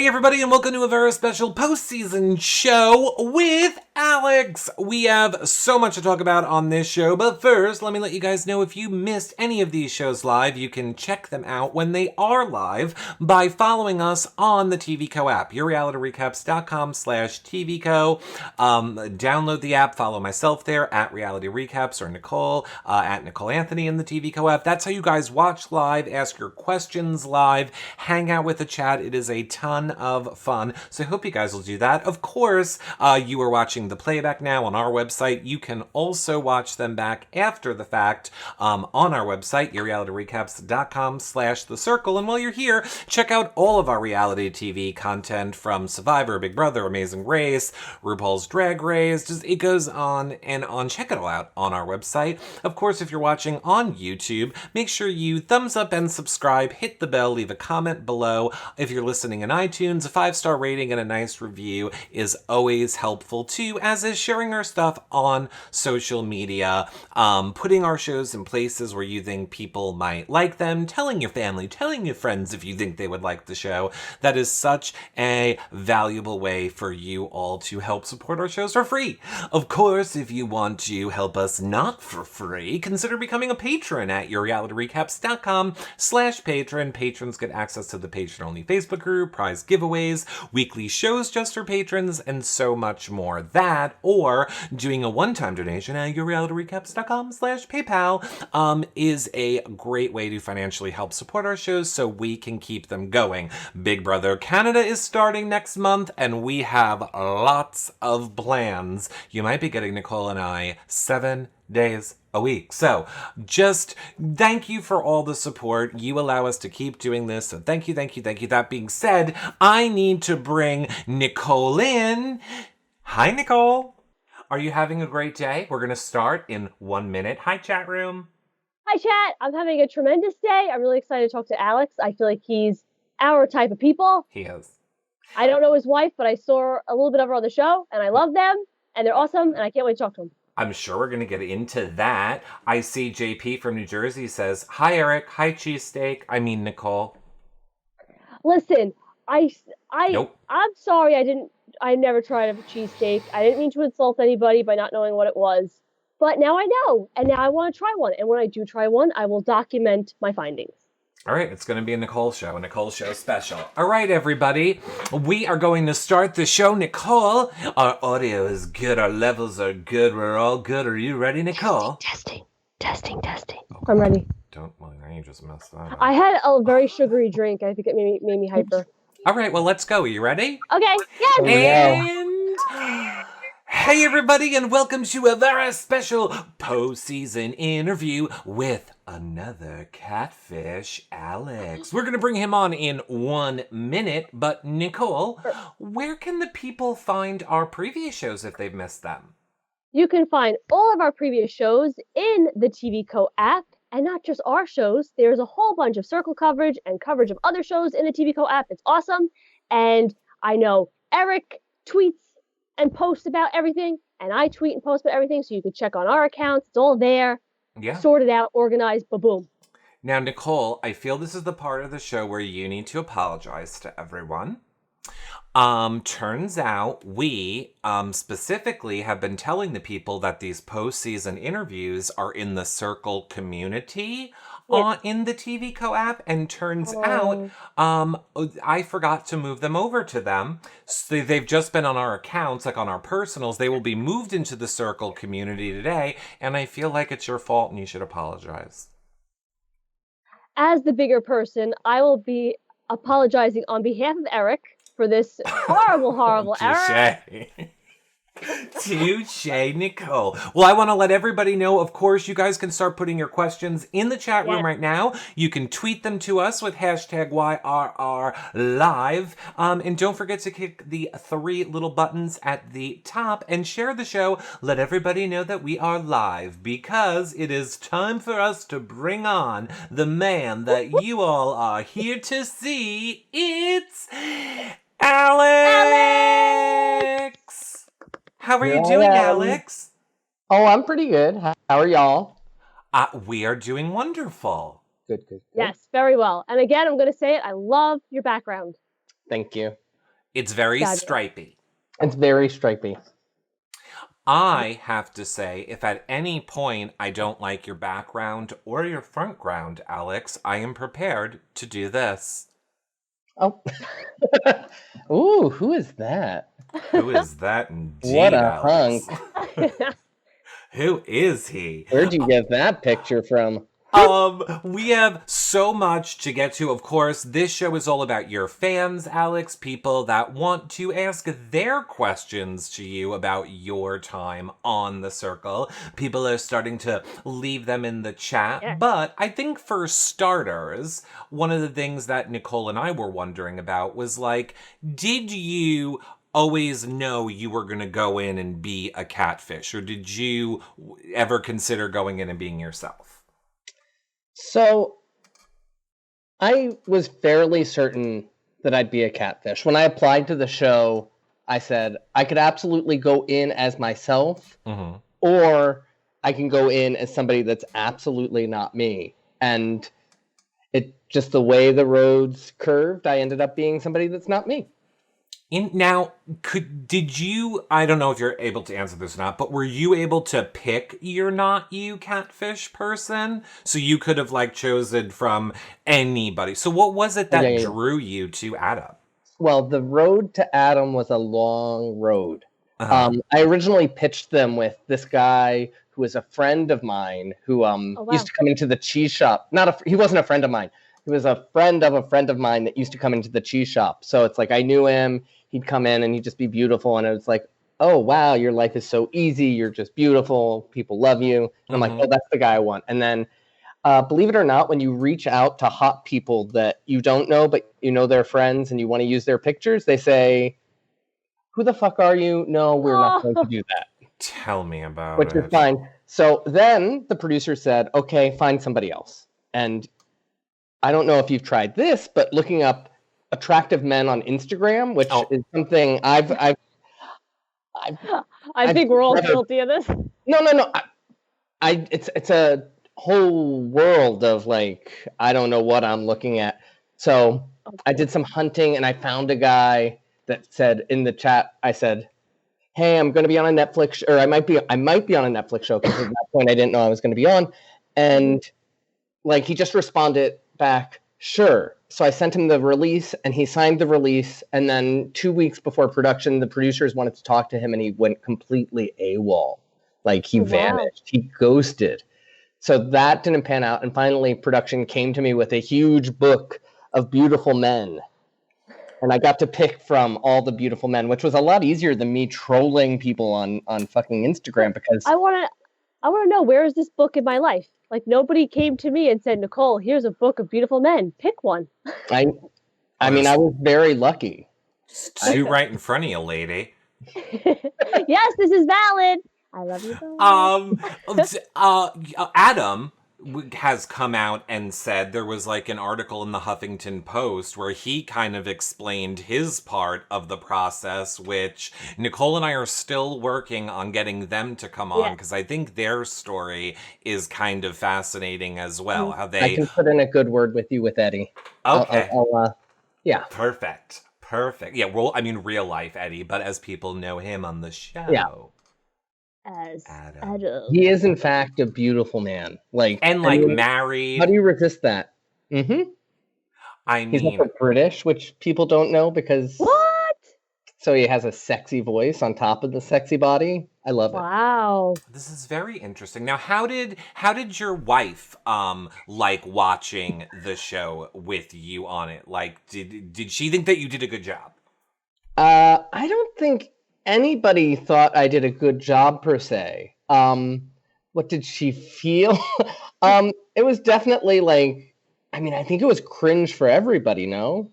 Hey everybody, and welcome to a very special postseason show with Alex. We have so much to talk about on this show, but first, let me let you guys know if you missed any of these shows live, you can check them out when they are live by following us on the TVCo app, yourrealityrecaps.com/TVCo. Download the app, follow myself there at Reality Recaps or Nicole at Nicole Anthony in the TVCo app. That's how you guys watch live, ask your questions live, hang out with the chat. It is a ton of fun, so I hope you guys will do that. Of course, you are watching the playback now on our website. You can also watch them back after the fact on our website, yourrealityrecaps.com/The Circle. And while you're here, check out all of our reality TV content from Survivor, Big Brother, Amazing Race, RuPaul's Drag Race. Just it goes on and on. Check it all out on our website. Of course, if you're watching on YouTube, make sure you thumbs up and subscribe, hit the bell, leave a comment below. If you're listening in iTunes, a 5-star rating and a nice review is always helpful too, as is sharing our stuff on social media, putting our shows in places where you think people might like them, telling your family, telling your friends if you think they would like the show. That is such a valuable way for you all to help support our shows for free. Of course, if you want to help us not for free, consider becoming a patron at yourrealityrecaps.com/patron. Patrons get access to the patron-only Facebook group, prize giveaways, weekly shows just for patrons, and so much more. That, or doing a one-time donation at yourrealityrecaps.com/PayPal is a great way to financially help support our shows so we can keep them going. Big Brother Canada is starting next month, and we have lots of plans. You might be getting Nicole and I 7 days a week. So just thank you for all the support. You allow us to keep doing this. So thank you, thank you, thank you. That being said, I need to bring Nicole in. Hi, Nicole. Are you having a great day? We're going to start in 1 minute. Hi, chat room. Hi, chat. I'm having a tremendous day. I'm really excited to talk to Alex. I feel like he's our type of people. He is. I don't know his wife, but I saw a little bit of her on the show, and I love them, and they're awesome, and I can't wait to talk to them. I'm sure we're going to get into that. I see JP from New Jersey says, hi, Eric. Hi, cheesesteak. I mean, Nicole. Listen, Nope. I'm sorry I never tried a cheesesteak. I didn't mean to insult anybody by not knowing what it was, but now I know, and now I want to try one. And when I do try one, I will document my findings. All right, it's going to be a Nicole show special. All right, everybody, we are going to start the show. Nicole, our audio is good, our levels are good, we're all good. Are you ready, Nicole? Testing. Okay. I'm ready. Well, you just messed that up. I had a very sugary drink. I think it made me hyper. All right, well, let's go. Are you ready? Okay, yes! And hey, everybody, and welcome to a very special postseason interview with another catfish, Alex. We're going to bring him on in 1 minute, but Nicole, where can the people find our previous shows if they've missed them? You can find all of our previous shows in the TVCo app, and not just our shows. There's a whole bunch of Circle coverage and coverage of other shows in the TVCo app. It's awesome, and I know Eric tweets and posts about everything, and I tweet and post about everything, so you can check on our accounts. It's all there. Yeah. Sorted out, organized, boom. Now, Nicole, I feel this is the part of the show where you need to apologize to everyone. Turns out we specifically have been telling the people that these postseason interviews are in the Circle community in the TVCo app, and turns out I forgot to move them over to them. So they've just been on our accounts, like on our personals. They will be moved into the Circle community today, and I feel like it's your fault and you should apologize. As the bigger person, I will be apologizing on behalf of Eric for this horrible error. Touche, Nicole. Well, I want to let everybody know, of course, you guys can start putting your questions in the chat room right now. You can tweet them to us with hashtag YRRLive. And don't forget to click the 3 little buttons at the top and share the show. Let everybody know that we are live, because it is time for us to bring on the man that you all are here to see. It's Alex! How are you doing, Alex? Oh, I'm pretty good. How are y'all? We are doing wonderful. Good. Yes, very well. And again, I'm going to say it. I love your background. Thank you. It's very Fabulous. stripy. It's very stripy. I have to say, if at any point I don't like your background or your front ground, Alex, I am prepared to do this. Oh. Ooh, who is that? Who is that indeed, What a Alex? hunk. Who is he? Where'd you get that picture from? We have so much to get to. Of course, this show is all about your fans, Alex, people that want to ask their questions to you about your time on The Circle. People are starting to leave them in the chat. Yeah. But I think for starters, one of the things that Nicole and I were wondering about was like, did you always know you were going to go in and be a catfish? Or did you ever consider going in and being yourself? So, I was fairly certain that I'd be a catfish. When I applied to the show, I said I could absolutely go in as myself, or I can go in as somebody that's absolutely not me. And it just the way the roads curved, I ended up being somebody that's not me. Did you, I don't know if you're able to answer this or not, but were you able to pick your not you catfish person? So you could have like chosen from anybody. So what was it that drew you to Adam? Well, the road to Adam was a long road. I originally pitched them with this guy who was a friend of mine who used to come into the cheese shop. He wasn't a friend of mine. He was a friend of mine that used to come into the cheese shop. So it's like I knew him. He'd come in and he'd just be beautiful. And it was like, oh, wow, your life is so easy. You're just beautiful. People love you. And I'm like, oh, that's the guy I want. And then believe it or not, when you reach out to hot people that you don't know, but you know they're friends and you want to use their pictures, they say, who the fuck are you? No, we're not going to do that. Tell me about it. Which is fine. So then the producer said, okay, find somebody else. And I don't know if you've tried this, but looking up attractive men on Instagram, which is something I think we're all guilty of this. No. It's a whole world of like, I don't know what I'm looking at. So I did some hunting and I found a guy that said in the chat, I said, hey, I'm going to be on a Netflix, or I might be on a Netflix show, because at that point I didn't know I was going to be on. And like, he just responded back, sure. So I sent him the release and he signed the release. And then 2 weeks before production, the producers wanted to talk to him and he went completely AWOL. Like he vanished, he ghosted. So that didn't pan out. And finally production came to me with a huge book of beautiful men. And I got to pick from all the beautiful men, which was a lot easier than me trolling people on fucking Instagram, because I want to know, where is this book in my life? Like, nobody came to me and said, Nicole, here's a book of beautiful men. Pick one. I mean, I was very lucky. Two right in front of you, lady. Yes, this is valid. I love you. Adam has come out and said, there was like an article in the Huffington Post where he kind of explained his part of the process, which Nicole and I are still working on getting them to come on, because I think their story is kind of fascinating as well. How they I can put in a good word with you with Eddie. Okay. Yeah. Perfect. Yeah, well, I mean real life Eddie, but as people know him on the show. Yeah. As Adam. He is in fact a beautiful man. Married. How do you resist that? I he's mean, also British, which people don't know, because what? So he has a sexy voice on top of the sexy body. I love it. Wow. This is very interesting. Now, how did your wife like watching the show with you on it? Like, did she think that you did a good job? I don't think anybody thought I did a good job per se. What did she feel? It was definitely like, I mean, I think it was cringe for everybody, no?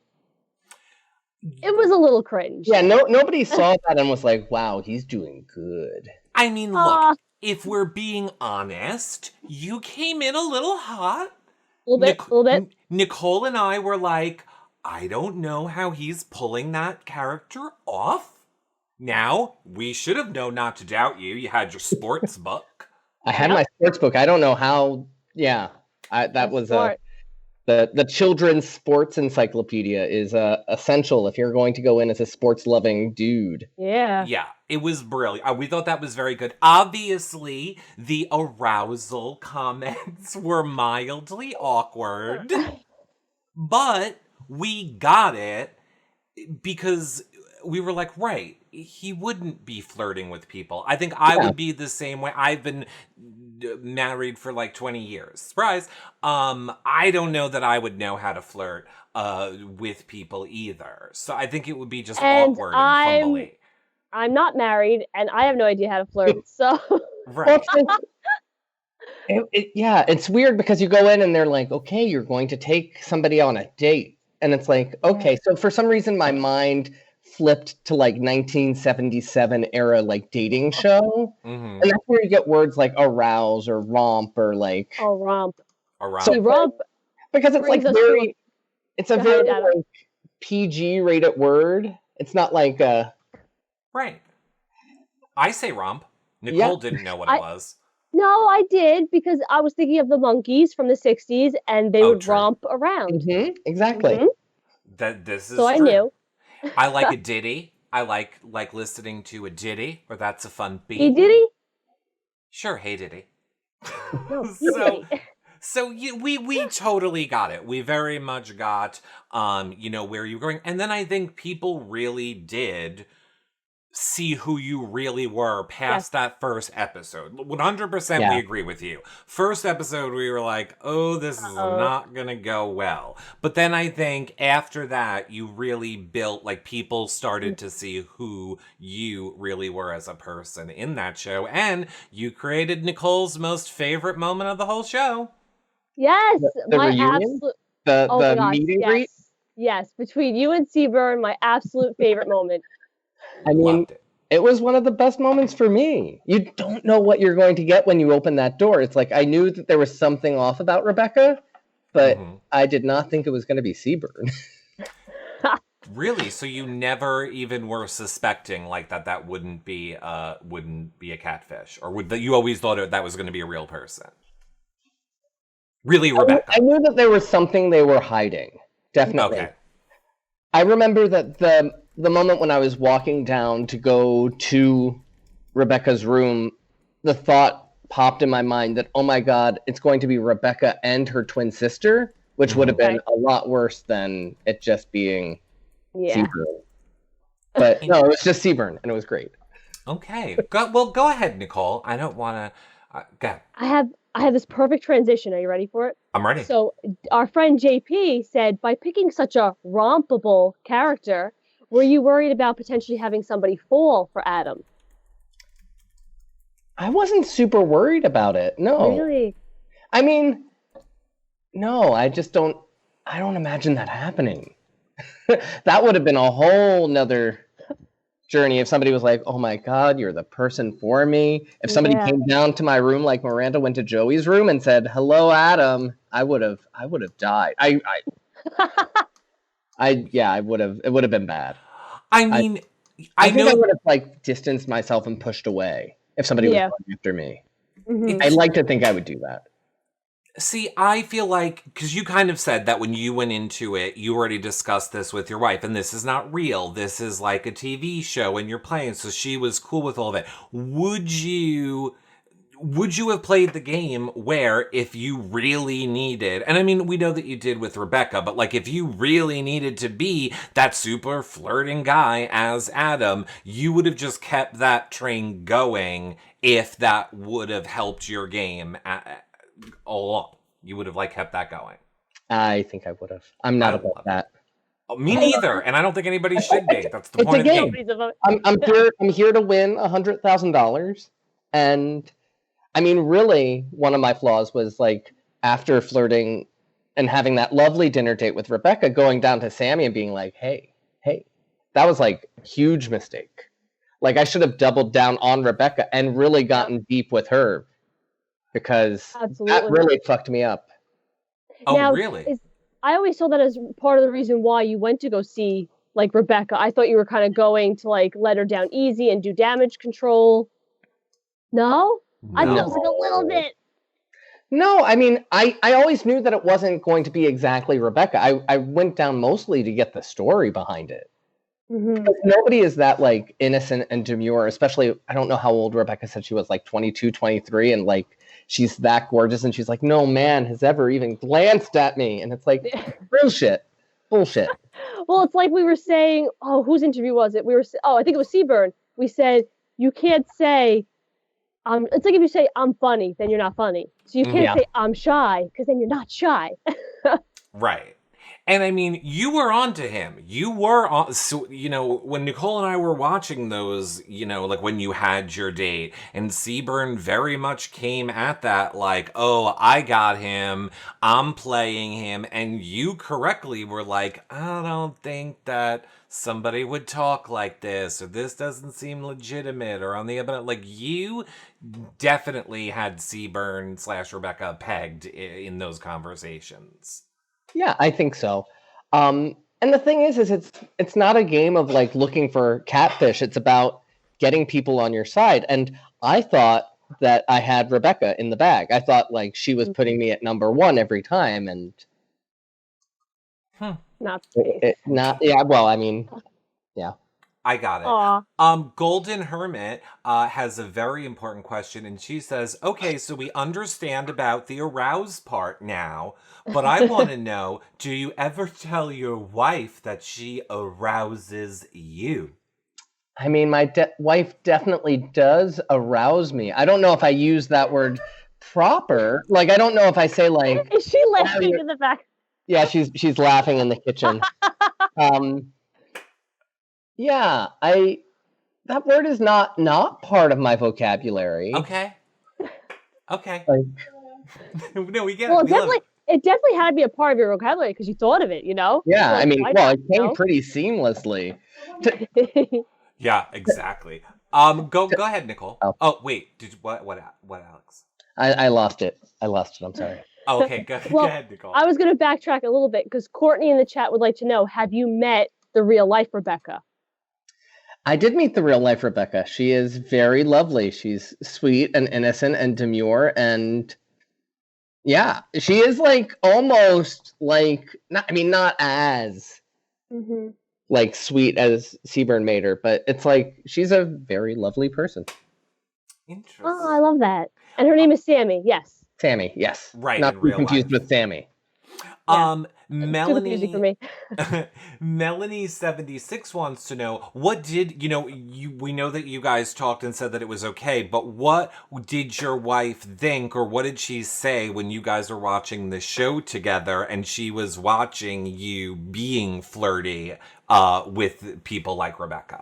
It was a little cringe. Yeah, nobody saw that and was like, wow, he's doing good. I mean, look, if we're being honest, you came in a little hot. A little bit. Nicole and I were like, I don't know how he's pulling that character off. Now, we should have known not to doubt you. You had your sports book. I had my sports book. I don't know how. Yeah, that was smart. The children's sports encyclopedia is essential if you're going to go in as a sports loving dude. Yeah. Yeah, it was brilliant. We thought that was very good. Obviously, the arousal comments were mildly awkward, but we got it because we were like, right, he wouldn't be flirting with people. I think I would be the same way. I've been married for like 20 years. Surprise. I don't know that I would know how to flirt with people either. So I think it would be just And awkward and fumbly. I'm not married, and I have no idea how to flirt. So Right. It's weird because you go in and they're like, okay, you're going to take somebody on a date. And it's like, okay, so for some reason my mind flipped to like 1977 era like dating show. Mm-hmm. And that's where you get words like arouse or romp or like romp. Around. So romp because it's like brings us very it's a Go very ahead, Adam. like PG rated word. It's not like Right. I say romp. Nicole didn't know what it was. No, I did because I was thinking of the monkeys from the 60s and they would true. romp around. Exactly. This is So I true. knew. I like a ditty. I like listening to a ditty, or that's a fun beat. Hey Diddy? Sure, hey ditty. No, So we totally got it. We very much got where you're going. And then I think people really did see who you really were past that first episode. 100% we agree with you. First episode we were like, oh, this is not gonna go well. But then I think after that you really built, like, people started to see who you really were as a person in that show, and you created Nicole's most favorite moment of the whole show. Yes, the my reunion? absolute The meet and greet? Yes, between you and Seaburn, my absolute favorite moment. I mean, it was one of the best moments for me. You don't know what you're going to get when you open that door. It's like I knew that there was something off about Rebecca, but I did not think it was going to be Seaburn. Really? So you never even were suspecting like that wouldn't be a catfish, or you always thought that was going to be a real person? Really, Rebecca? I knew that there was something they were hiding. Definitely. Okay. I remember that the moment when I was walking down to go to Rebecca's room, the thought popped in my mind that, oh my God, it's going to be Rebecca and her twin sister, which would have been a lot worse than it just being Seaburn. But no, it was just Seaburn, and it was great. Okay. Go ahead, Nicole. I don't want to... go ahead. I have this perfect transition. Are you ready for it? I'm ready. So our friend JP said, by picking such a rompable character, were you worried about potentially having somebody fall for Adam? I wasn't super worried about it. No. Really? I mean, no, I don't imagine that happening. That would have been a whole nother journey if somebody was like, oh my God, you're the person for me. If somebody came down to my room like Miranda went to Joey's room and said, hello, Adam, I would have died. It would have been bad. I mean, I think I would have like distanced myself and pushed away if somebody was going after me. I'd like to think I would do that. See, I feel like, because you kind of said that when you went into it, you already discussed this with your wife, and this is not real. This is like a TV show, and you're playing, so she was cool with all of it. Would you have played the game where if you really needed, and I mean, we know that you did with Rebecca, but like if you really needed to be that super flirting guy as Adam, you would have just kept that train going if that would have helped your game all along? You would have like kept that going? I think I would have. I'm not about that. Me neither, and I don't think anybody should be. That's the point of the game. I'm here to win $100,000, and I mean, really, one of my flaws was like after flirting and having that lovely dinner date with Rebecca, going down to Sammy and being like, hey, that was like a huge mistake. Like I should have doubled down on Rebecca and really gotten deep with her, because that really fucked me up. Oh, now, really? I always saw that as part of the reason why you went to go see like Rebecca. I thought you were kind of going to like let her down easy and do damage control. No? I thought it was like a little bit. No, I mean, I always knew that it wasn't going to be exactly Rebecca. I went down mostly to get the story behind it. Mm-hmm. Nobody is that like innocent and demure, especially I don't know how old Rebecca said she was, like 22, 23, and like she's that gorgeous and she's like, no man has ever even glanced at me. And it's like bullshit. Bullshit. Well, it's like we were saying, oh, whose interview was it? I think it was Seaburn. We said, you can't say, it's like if you say, I'm funny, then you're not funny. So you can't Yeah. say, I'm shy, because then you're not shy. Right. And I mean, you were onto him. You were on, so, when Nicole and I were watching those, like when you had your date, and Seaburn very much came at that like, oh, I got him, I'm playing him, and you correctly were like, I don't think that somebody would talk like this, or this doesn't seem legitimate, or on the other, like, you definitely had Seaburn / Rebecca pegged in those conversations. Yeah, I think so. And the thing is it's not a game of like looking for catfish. It's about getting people on your side. And I thought that I had Rebecca in the bag. I thought like she was putting me at number one every time, and Not the case. yeah. Well, I mean, yeah. I got it. Aw. Golden Hermit has a very important question, and she says, okay, so we understand about the arouse part now, but I want to know, do you ever tell your wife that she arouses you? I mean, my wife definitely does arouse me. I don't know if I use that word proper. Like, I don't know if I say like, Is she laughing in the back? yeah, she's laughing in the kitchen. Yeah, that word is not part of my vocabulary. Okay. Like, No, we get Well, it. We love it. it definitely had to be a part of your vocabulary because you thought of it, yeah, Like, I mean, why well, not, it came pretty seamlessly. Yeah, exactly. Go ahead, Nicole. Oh. Oh, wait. What, Alex? I lost it. I'm sorry. Oh, okay, go ahead, Nicole. I was going to backtrack a little bit because Courtney in the chat would like to know, have you met the real life Rebecca? I did meet the real life Rebecca. She is very lovely. She's sweet and innocent and demure, and yeah, she is like almost like not as like sweet as Seaburn made her, but it's like she's a very lovely person. Interesting. Oh, I love that. And her name is Sammy. Yes. Sammy, yes. Right, Not in to be real confused life. with Sammy. Yeah. Melanie, Too confusing for me. Melanie 76 wants to know, what did we know that you guys talked and said that it was okay, but what did your wife think, or what did she say when you guys were watching the show together and she was watching you being flirty with people like Rebecca?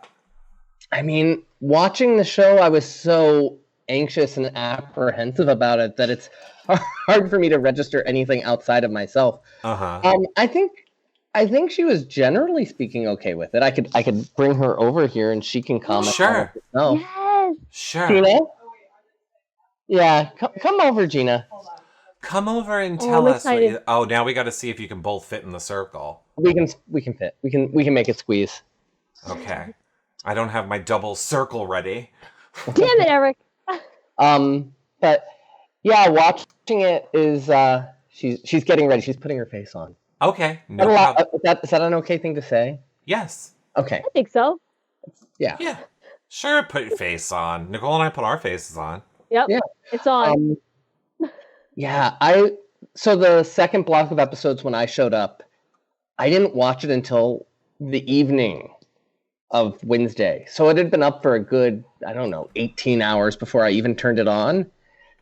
I mean, watching the show, I was so anxious and apprehensive about it that it's hard for me to register anything outside of myself. I think she was generally speaking okay with it. I could bring her over here and she can comment. Sure. Yes. Sure. Gina? Yeah, come over, Gina. Come over and tell us. excited. Now we got to see if you can both fit in the circle. We can fit. We can make it squeeze. Okay. I don't have my double circle ready. Damn it, Eric. But yeah, watching it is she's getting ready. She's putting her face on. Okay. Is that an okay thing to say? Yes. Okay. I think so. Yeah. Yeah. Sure, put your face on. Nicole and I put our faces on. Yep. Yeah. It's on. Yeah, so the second block of episodes when I showed up, I didn't watch it until the evening of Wednesday. So it had been up for a good, 18 hours before I even turned it on.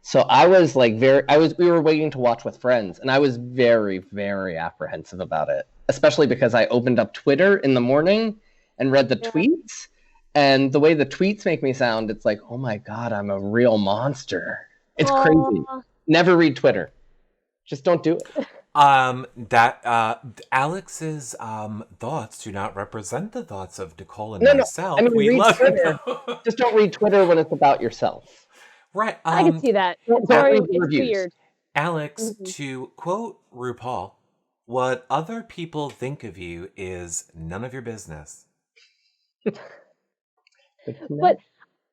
So I was like we were waiting to watch with friends, and I was very, very apprehensive about it, especially because I opened up Twitter in the morning and read the tweets, and the way the tweets make me sound, it's like, oh my God, I'm a real monster. It's crazy. Never read Twitter. Just don't do it. Alex's thoughts do not represent the thoughts of Nicole and myself. I mean, we read love Twitter. Just don't read Twitter when it's about yourself. Right. I can see that. It's weird. Alex, to quote RuPaul, what other people think of you is none of your business. But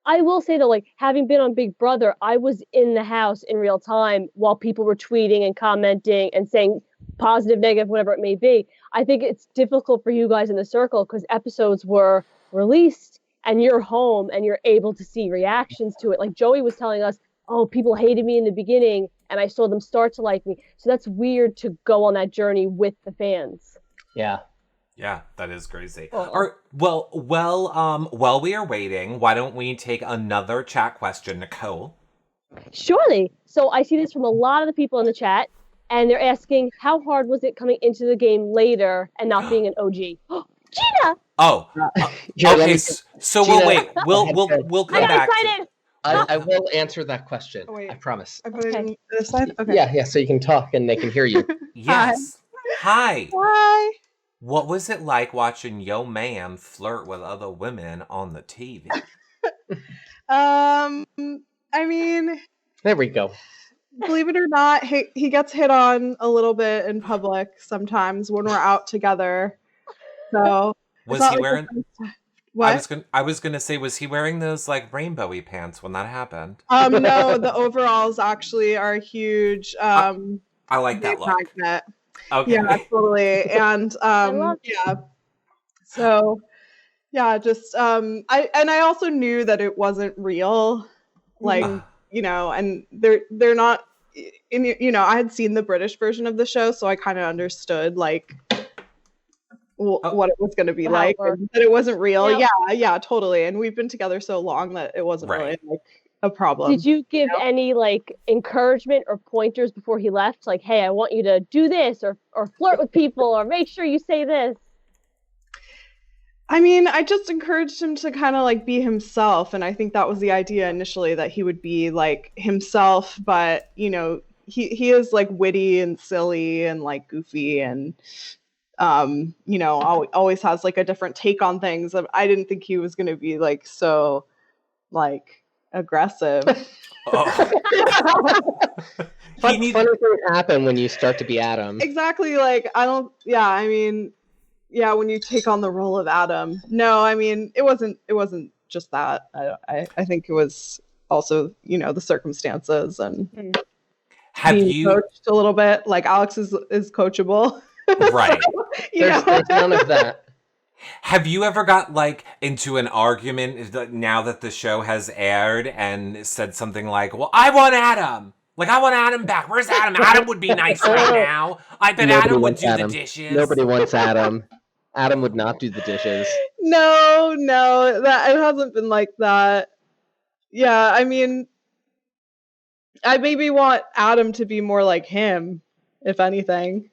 I will say though, like having been on Big Brother, I was in the house in real time while people were tweeting and commenting and saying positive, negative, whatever it may be. I think it's difficult for you guys in the circle because episodes were released and you're home and you're able to see reactions to it. Like Joey was telling us, oh, people hated me in the beginning and I saw them start to like me. So that's weird to go on that journey with the fans. Yeah. Yeah, that is crazy. Oh. While we are waiting, why don't we take another chat question, Nicole? Surely. So I see this from a lot of the people in the chat, and they're asking, how hard was it coming into the game later and not being an OG? Gina! Oh, Here, let okay. me- So Gina, we'll wait. We'll I come got back. excited! I will answer that question. Oh, wait. I promise. I put it Okay. in this side? Okay. Yeah, so you can talk and they can hear you. Yes. Hi. Hi. What was it like watching your man flirt with other women on the TV? I mean, There we go. believe it or not, he gets hit on a little bit in public sometimes when we're out together. So Was it's not he like wearing? what? I was gonna say, was he wearing those like rainbowy pants when that happened? No, the overalls actually are a huge I like that look. magnet. Okay. Yeah, totally. And love yeah. So yeah, just I also knew that it wasn't real. Like, and they're not I had seen the British version of the show, so I kind of understood like what it was going to be How like, it worked. and that it wasn't real. Now- Yeah, totally. And we've been together so long that it wasn't really Right. like a problem. Did you give any like encouragement or pointers before he left? Like, hey, I want you to do this or flirt with people or make sure you say this. I mean, I just encouraged him to kind of like be himself, and I think that was the idea initially, that he would be like himself, but he is like witty and silly and like goofy and always has like a different take on things. I didn't think he was going to be like so like aggressive. Oh. Funny things happen when you start to be Adam. Exactly. Like when you take on the role of Adam. No, I mean it wasn't just that. I think it was also the circumstances and Have being you coached a little bit. Like Alex is coachable. right? There's none of that. Have you ever got like into an argument now that the show has aired and said something like, "Well, I want Adam. Like I want Adam back. Where's Adam? Adam would be nice right now. I bet Nobody Adam would wants do Adam. the dishes." Nobody wants Adam. Adam would not do the dishes. No, that it hasn't been like that. Yeah, I mean, I maybe want Adam to be more like him, if anything.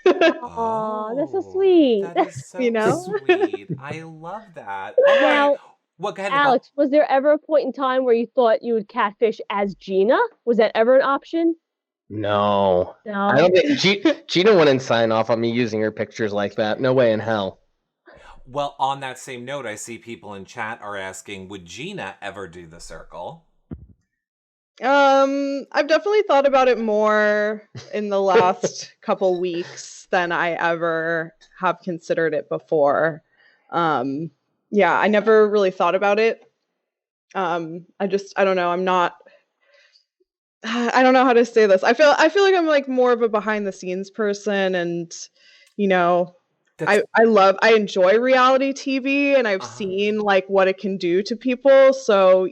Aw, that's so sweet. That is so You know? sweet. I love that. All Now, right. What? Go ahead, Nicole. Alex, was there ever a point in time where you thought you would catfish as Gina? Was that ever an option? No. No. I don't think Gina wouldn't sign off on me using her pictures like that. No way in hell. Well, on that same note, I see people in chat are asking, would Gina ever do the circle? I've definitely thought about it more in the last couple weeks than I ever have considered it before. Yeah, I never really thought about it. I don't know. I don't know how to say this. I feel like I'm like more of a behind the scenes person, and I enjoy reality TV, and I've seen like what it can do to people. So,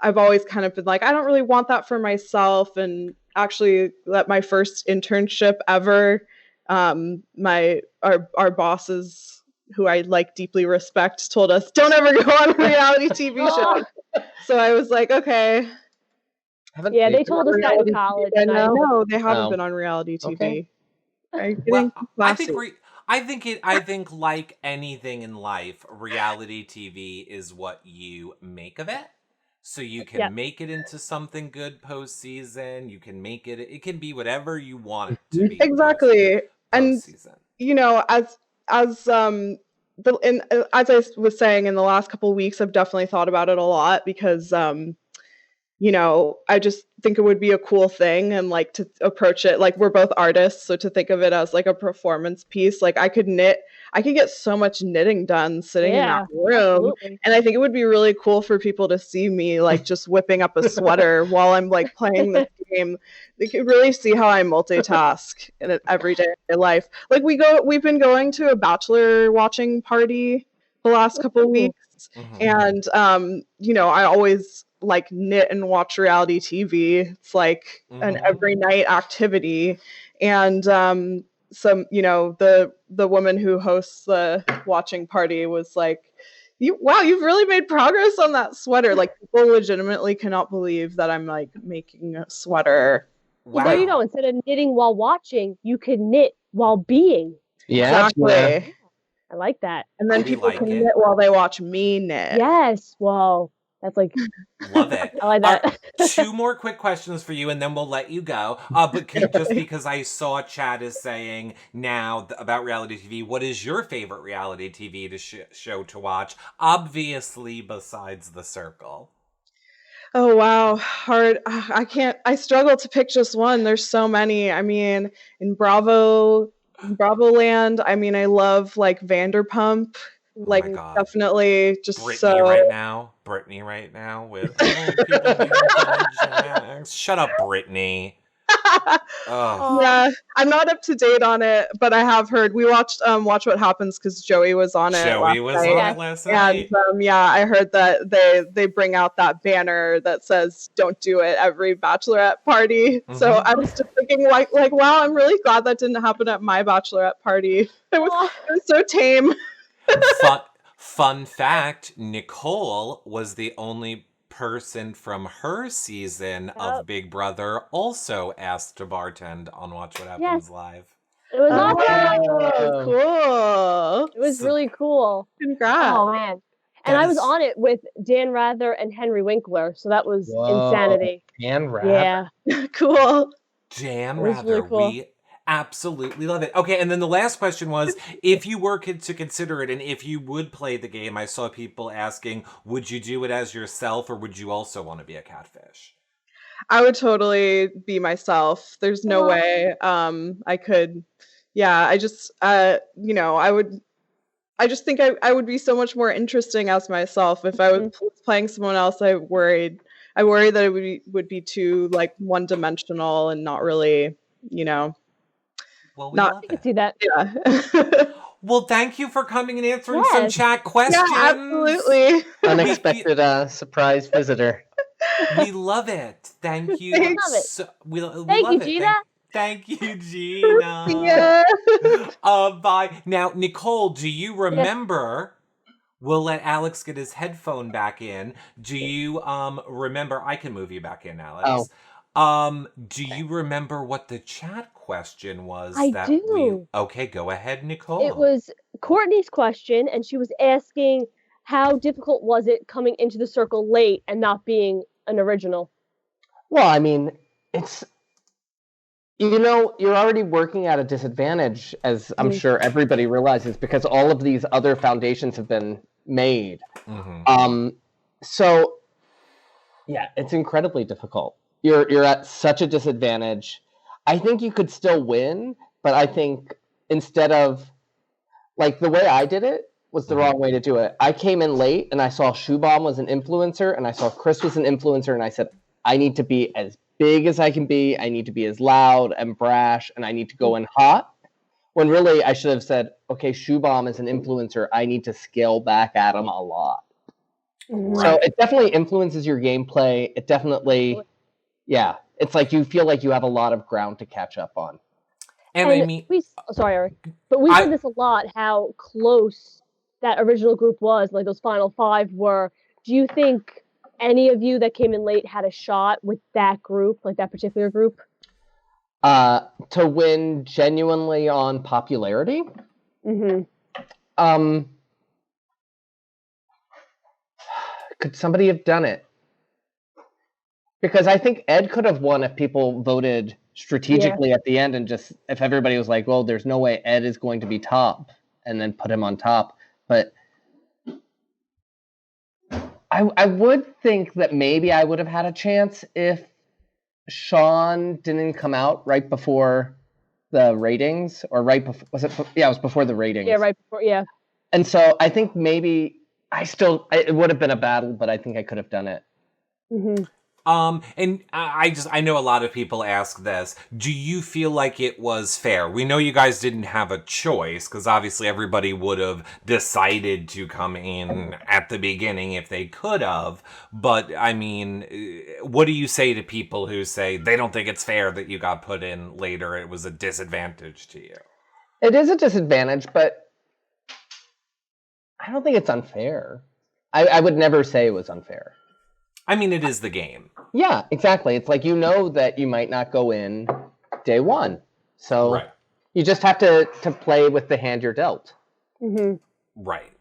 I've always kind of been like, I don't really want that for myself. And actually, at my first internship ever, our bosses, who I like deeply respect, told us, don't ever go on a reality TV show. So I was like, okay. Yeah, they told us that in college. And I No, they haven't been on reality TV. Okay. Are you Well, kidding? I think like anything in life, reality TV is what you make of it. So you can make it into something good postseason. You can make it. It can be whatever you want it to be. Exactly. And postseason. as I was saying, in the last couple of weeks, I've definitely thought about it a lot because I just think it would be a cool thing, and like to approach it like we're both artists, so to think of it as like a performance piece, like I could get so much knitting done sitting in that Yeah, room. absolutely. And I think it would be really cool for people to see me like just whipping up a sweater while I'm like playing this game. They could really see how I multitask in an everyday life. Like we've been going to a bachelor watching party the last couple of Ooh. weeks, Mhm. and I always like knit and watch reality TV. It's like an Mhm. every night activity. And the woman who hosts the watching party was like, you've really made progress on that sweater. Like people legitimately cannot believe that I'm like making a sweater. Well, there you go. Wow. Instead of knitting while watching, you can knit while being. Yeah. Exactly. I like that. And then We people like can it. knit while they watch me knit. Yes. Well, that's like, Love it. I like All that. right, 2 more quick questions for you, and then we'll let you go. But just because I saw Chad is saying now about reality TV, what is your favorite reality TV to show to watch? Obviously, besides The Circle. Oh wow, hard. I struggle to pick just one. There's so many. I mean, in Bravo Land, I mean, I love like Vanderpump. Oh Like my God. definitely just Brittany right now with people being kind of jacks. Shut up, Brittany. Oh, Yeah, I'm not up to date on it, but I have heard. We watched Watch What Happens because Joey was on it last Joey was night. on Yes. it last And night. yeah, I heard that they bring out that banner that says "Don't do it" every bachelorette party. So Mhm. I was just thinking, like, wow, I'm really glad that didn't happen at my bachelorette party. It was so tame. Fun fact, Nicole was the only person from her season of Big Brother also asked to bartend on Watch What Happens Yes. Live. It was Oh, awesome. cool! It was So really cool. Congrats! Oh man. And that I was is on it with Dan Rather and Henry Winkler, so that was insanity. And rap. Yeah, Cool. Dan it was really Rather. cool. We absolutely love it. Okay, and then the last question was if you were to consider it and if you would play the game, I saw people asking, would you do it as yourself or would you also want to be a catfish? I would totally be myself. There's no Aw. way I could. Yeah, I just I just think I would be so much more interesting as myself if I was Mhm. playing someone else. I worry that it would be too like one dimensional and not really, Well, we not love I could it. see that. yeah. Well, thank you for coming and answering some Yes. chat Yeah, questions. absolutely. Unexpected surprise visitor. We love it. Thank you. Thanks. Love it. We Thank love you, it. Gina. Thank you, Gina. Yeah. Bye. Now, Nicole, do you Yes. remember? We'll let Alex get his headphone back in. Do you remember? I can move you back in, Alex. Do you remember what the chat question was I that we? do. Okay, go ahead, Nicole. It was Courtney's question, and she was asking how difficult was it coming into the circle late and not being an original? Well, I mean, it's you're already working at a disadvantage, as I'm sure everybody realizes, because all of these other foundations have been made. Mm-hmm. So yeah, it's incredibly difficult. You're at such a disadvantage. I think you could still win, but I think instead of like the way I did it was the wrong way to do it. I came in late and I saw Shoebomb was an influencer and I saw Chris was an influencer and I said, I need to be as big as I can be. I need to be as loud and brash and I need to go in hot. When really I should have said, okay, Shoebomb is an influencer. I need to scale back at him a lot. Right. So it definitely influences your gameplay. It definitely, yeah, it's like you feel like you have a lot of ground to catch up on. And I mean, sorry, Eric, but we said this a lot, how close that original group was, like those final 5 were. Do you think any of you that came in late had a shot with that group, like that particular group? To win genuinely on popularity? Mm-hmm. Could somebody have done it? Because I think Ed could have won if people voted strategically at the end and just if everybody was like, well, there's no way Ed is going to be top and then put him on top. But I would think that maybe I would have had a chance if Sean didn't come out right before the ratings, or right before, yeah, it was before the ratings. Yeah, right before, yeah. And so I think maybe it would have been a battle, but I think I could have done it. Mm-hmm. And I know a lot of people ask this. Do you feel like it was fair? We know you guys didn't have a choice, because obviously everybody would have decided to come in at the beginning if they could have. But, I mean, what do you say to people who say they don't think it's fair that you got put in later? It was a disadvantage to you. It is a disadvantage, but I don't think it's unfair. I would never say it was unfair. I mean, it is the game. Yeah, exactly. It's like, you know that you might not go in day one. So Right. you just have to play with the hand you're dealt. Mm-hmm. Right.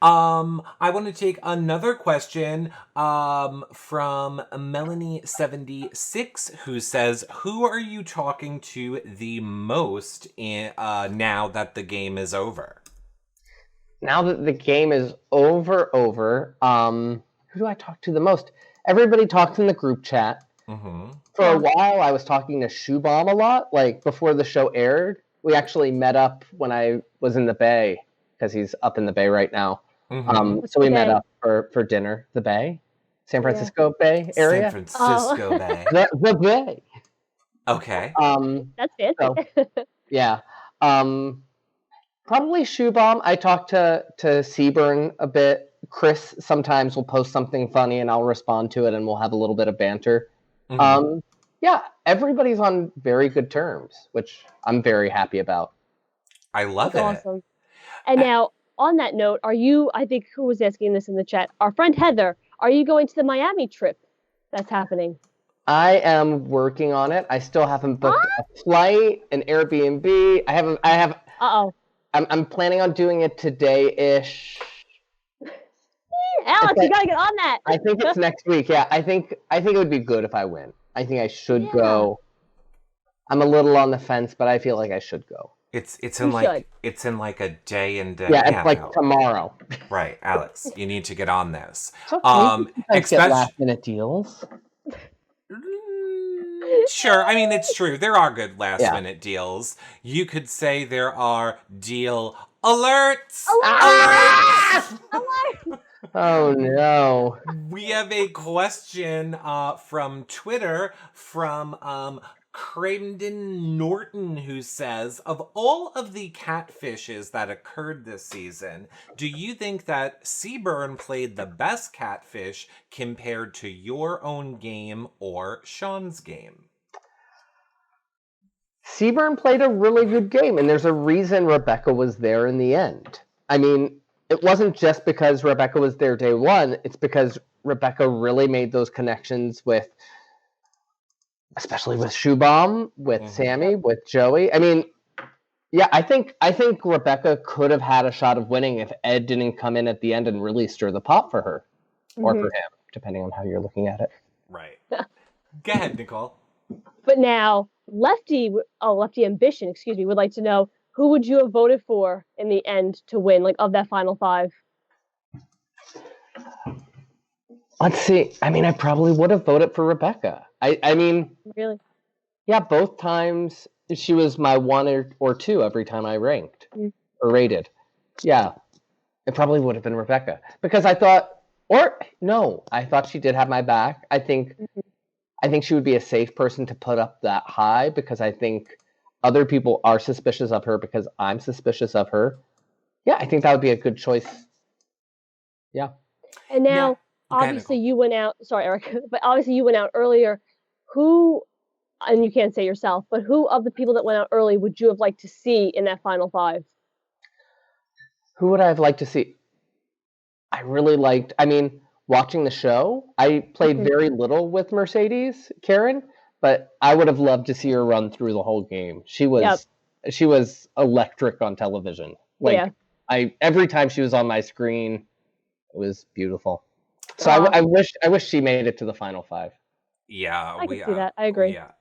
I want to take another question from Melanie76, who says, who are you talking to the most now that the game is over? Now that the game is over, who do I talk to the most? Everybody talks in the group chat. Mm-hmm. For a while, I was talking to Shoe Bomb a lot. Like, before the show aired, we actually met up when I was in the Bay, because he's up in the Bay right now. Mm-hmm. So we met up for dinner. The Bay? San Francisco Bay area? San Francisco Bay. The Bay. Okay. That's fancy. So, yeah. Probably Shoe Bomb. I talked to Seaburn a bit. Chris sometimes will post something funny and I'll respond to it, and we'll have a little bit of banter. Mm-hmm. Yeah, everybody's on very good terms, which I'm very happy about. I love it. Awesome. And now, on that note, I think who was asking this in the chat? Our friend Heather, are you going to the Miami trip that's happening? I am working on it. I still haven't booked a flight, an Airbnb. I have. Uh-oh. I'm planning on doing it today-ish. Alex, you gotta get on that. I think it's next week. Yeah, I think it would be good if I win. I think I should go. I'm a little on the fence, but I feel like I should go. It's in like a day and a half. Yeah, it's like tomorrow. Right, Alex, you need to get on this. Get last minute deals. Sure, I mean, it's true. There are good last minute deals. You could say there are deal alerts. Alert! Oh no. We have a question from Twitter from Cramden Norton, who says, of all of the catfishes that occurred this season, do you think that Seaburn played the best catfish compared to your own game or Sean's game? Seaburn played a really good game, and there's a reason Rebecca was there in the end. I mean, it wasn't just because Rebecca was there day one, it's because Rebecca really made those connections with, especially with Shoe Bomb, with Sammy, with Joey. I mean, yeah, I think Rebecca could have had a shot of winning if Ed didn't come in at the end and really stir the pot for her, or for him, depending on how you're looking at it. Right. Go ahead, Nicole. But now, Lefty Ambition, would like to know, who would you have voted for in the end to win, like, of that final five? Let's see. I mean, I probably would have voted for Rebecca. I mean... Really? Yeah, both times she was my one or two every time I ranked or rated. Yeah, it probably would have been Rebecca. Because I thought she did have my back. I think she would be a safe person to put up that high, because I think other people are suspicious of her because I'm suspicious of her. Yeah, I think that would be a good choice. Yeah. And now, obviously you went out, sorry, Eric, but obviously you went out earlier. Who, and you can't say yourself, but who of the people that went out early would you have liked to see in that final five? Who would I have liked to see? I really liked, watching the show. I played very little with Mercedes, Karen, but I would have loved to see her run through the whole game. She was electric on television. Every time she was on my screen, it was beautiful. So I wish she made it to the final five. Yeah, I can see that. I agree. Yeah.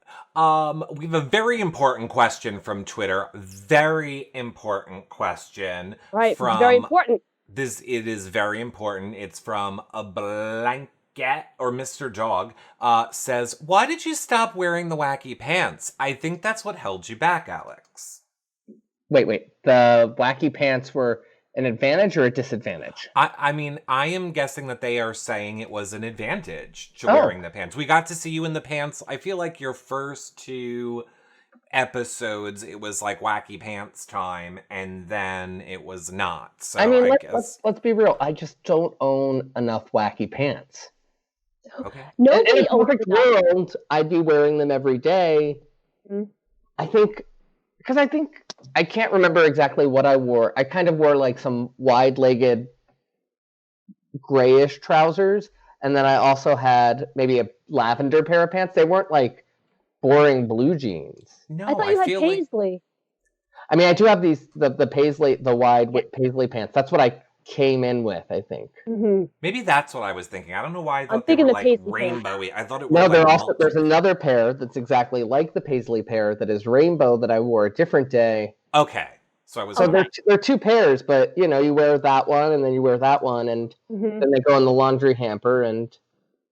We have a very important question from Twitter. Very important question. Right. From very important. It is very important. It's from a blanket or Mr. Dog. Says, why did you stop wearing the wacky pants? I think that's what held you back, Alex. Wait. The wacky pants were an advantage or a disadvantage? I mean, I am guessing that they are saying it was an advantage to wearing the pants. We got to see you in the pants. I feel like your first 2 episodes, it was like wacky pants time, and then it was not. So I mean, guess... let's be real. I just don't own enough wacky pants. Okay. In a perfect world, I'd be wearing them every day. Mm-hmm. I think I can't remember exactly what I wore. I kind of wore like some wide-legged grayish trousers, and then I also had maybe a lavender pair of pants. They weren't like boring blue jeans. No, I thought you had paisley. I mean, I do have the paisley, the wide paisley pants. That's what I came in with, I think. Mm-hmm. Maybe that's what I was thinking. I don't know why I thought I'm thinking they were the like paisley rainbowy. I thought it was there's another pair that's exactly like the paisley pair that is rainbow that I wore a different day. Okay. So they're 2 pairs, but you wear that one and then you wear that one, and then they go in the laundry hamper,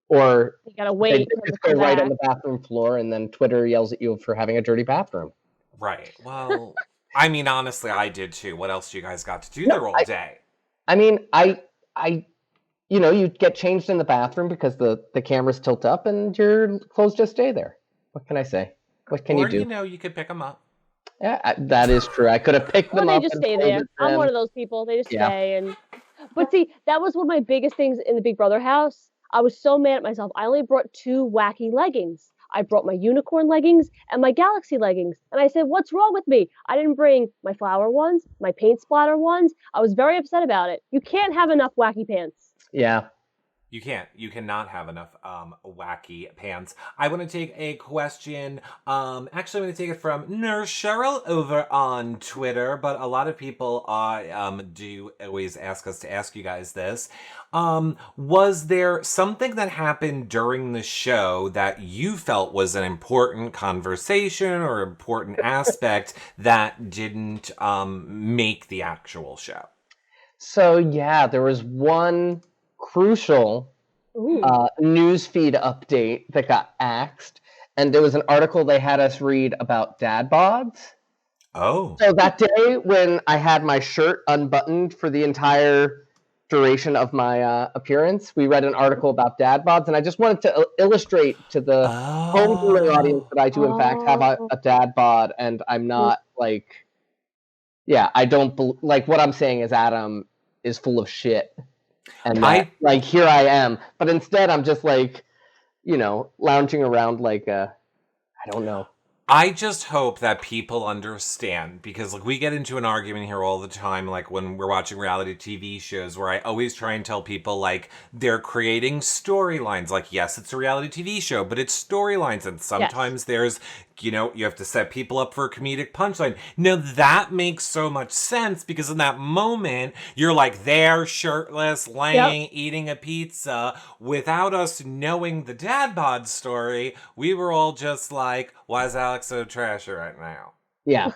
or you gotta wait. They just go right on the bathroom floor, and then Twitter yells at you for having a dirty bathroom. Right. Well, I mean, honestly, I did too. What else you guys got to do there all day? I mean, you get changed in the bathroom because the cameras tilt up and your clothes just stay there. What can I say? What can you do? You could pick them up. Yeah, that is true. I could have picked them up. They just stay there. I'm one of those people. They just stay. But see, that was one of my biggest things in the Big Brother house. I was so mad at myself. I only brought 2 wacky leggings. I brought my unicorn leggings and my galaxy leggings. And I said, what's wrong with me? I didn't bring my flower ones, my paint splatter ones. I was very upset about it. You can't have enough wacky pants. Yeah. You can't. You cannot have enough wacky pants. I want to take a question. Actually, I'm going to take it from Nurse Cheryl over on Twitter, but a lot of people do always ask us to ask you guys this. Was there something that happened during the show that you felt was an important conversation or important aspect that didn't make the actual show? So, yeah, there was one crucial newsfeed update that got axed, and there was an article they had us read about dad bods. Oh. So that day when I had my shirt unbuttoned for the entire duration of my appearance, we read an article about dad bods, and I just wanted to illustrate to the home viewing audience that I do in fact have a dad bod, and I'm not I don't like what I'm saying is Adam is full of shit. And here I am. But instead, I'm just lounging around like I don't know. I just hope that people understand, because we get into an argument here all the time, when we're watching reality TV shows, where I always try and tell people they're creating storylines. Yes, it's a reality TV show, but it's storylines, and sometimes there's you have to set people up for a comedic punchline. Now that makes so much sense, because in that moment you're there shirtless, laying, eating a pizza. Without us knowing the dad bod story, we were all just why is Alex so trashy right now? Yeah.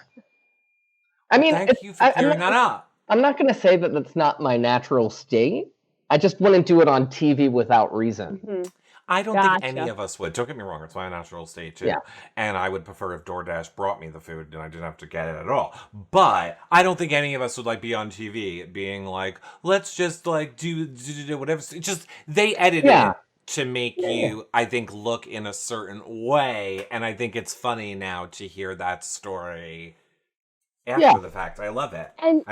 I mean, thank you for clearing that up. I'm not going to say that that's not my natural state. I just wouldn't do it on TV without reason. Mm-hmm. I don't think any of us would. Don't get me wrong, it's my natural state too. Yeah. And I would prefer if DoorDash brought me the food and I didn't have to get it at all. But I don't think any of us would be on TV being let's just do whatever. It's just they edit it to make you, I think, look in a certain way. And I think it's funny now to hear that story after the fact. I love it. And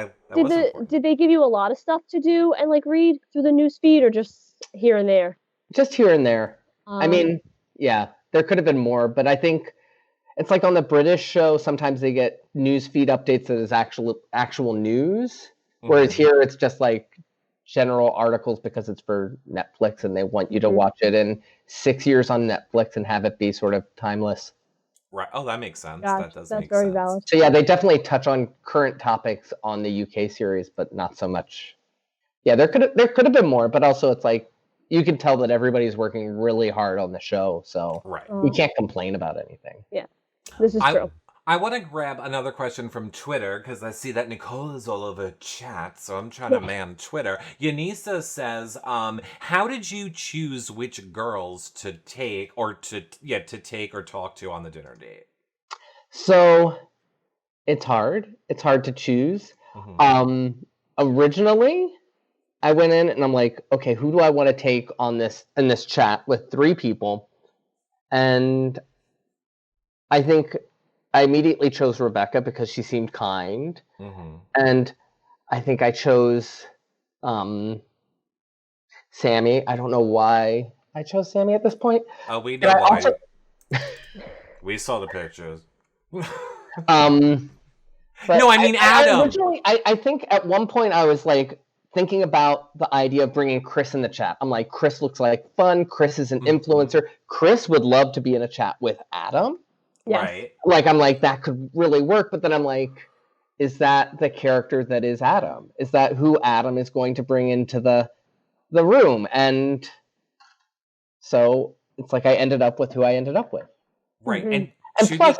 did they give you a lot of stuff to do and read through the news feed, or just here and there? Just here and there. I mean, there could have been more, but I think it's on the British show, sometimes they get news feed updates that is actual news, whereas here it's just general articles because it's for Netflix and they want you to watch it in 6 years on Netflix and have it be sort of timeless. Right. Oh, that makes sense. Gosh, that does that's make very sense. valid. So yeah, they definitely touch on current topics on the UK series, but not so much. Yeah, there could have been more, but also it's you can tell that everybody's working really hard on the show, so we can't complain about anything. Yeah, this is true. I want to grab another question from Twitter because I see that Nicole is all over chat, so I'm trying to man Twitter. Yanisa says, how did you choose which girls to take or talk to on the dinner date? So it's hard. It's hard to choose. Mm-hmm. Originally, I went in and I'm like, okay, who do I want to take on in this chat with 3 people? And I think I immediately chose Rebecca because she seemed kind. Mm-hmm. And I think I chose Sammy. I don't know why I chose Sammy at this point. Oh, we know why. Also... we saw the pictures. But no, I mean Adam. Originally, I think at one point I was like thinking about the idea of bringing Chris in the chat. I'm like, Chris looks like fun. Chris is an influencer. Chris would love to be in a chat with Adam. Yes. Right. Like, I'm like, that could really work. But then I'm like, is that the character that is Adam? Is that who Adam is going to bring into the room? And so it's like I ended up with who I ended up with. Right. Mm-hmm. And plus,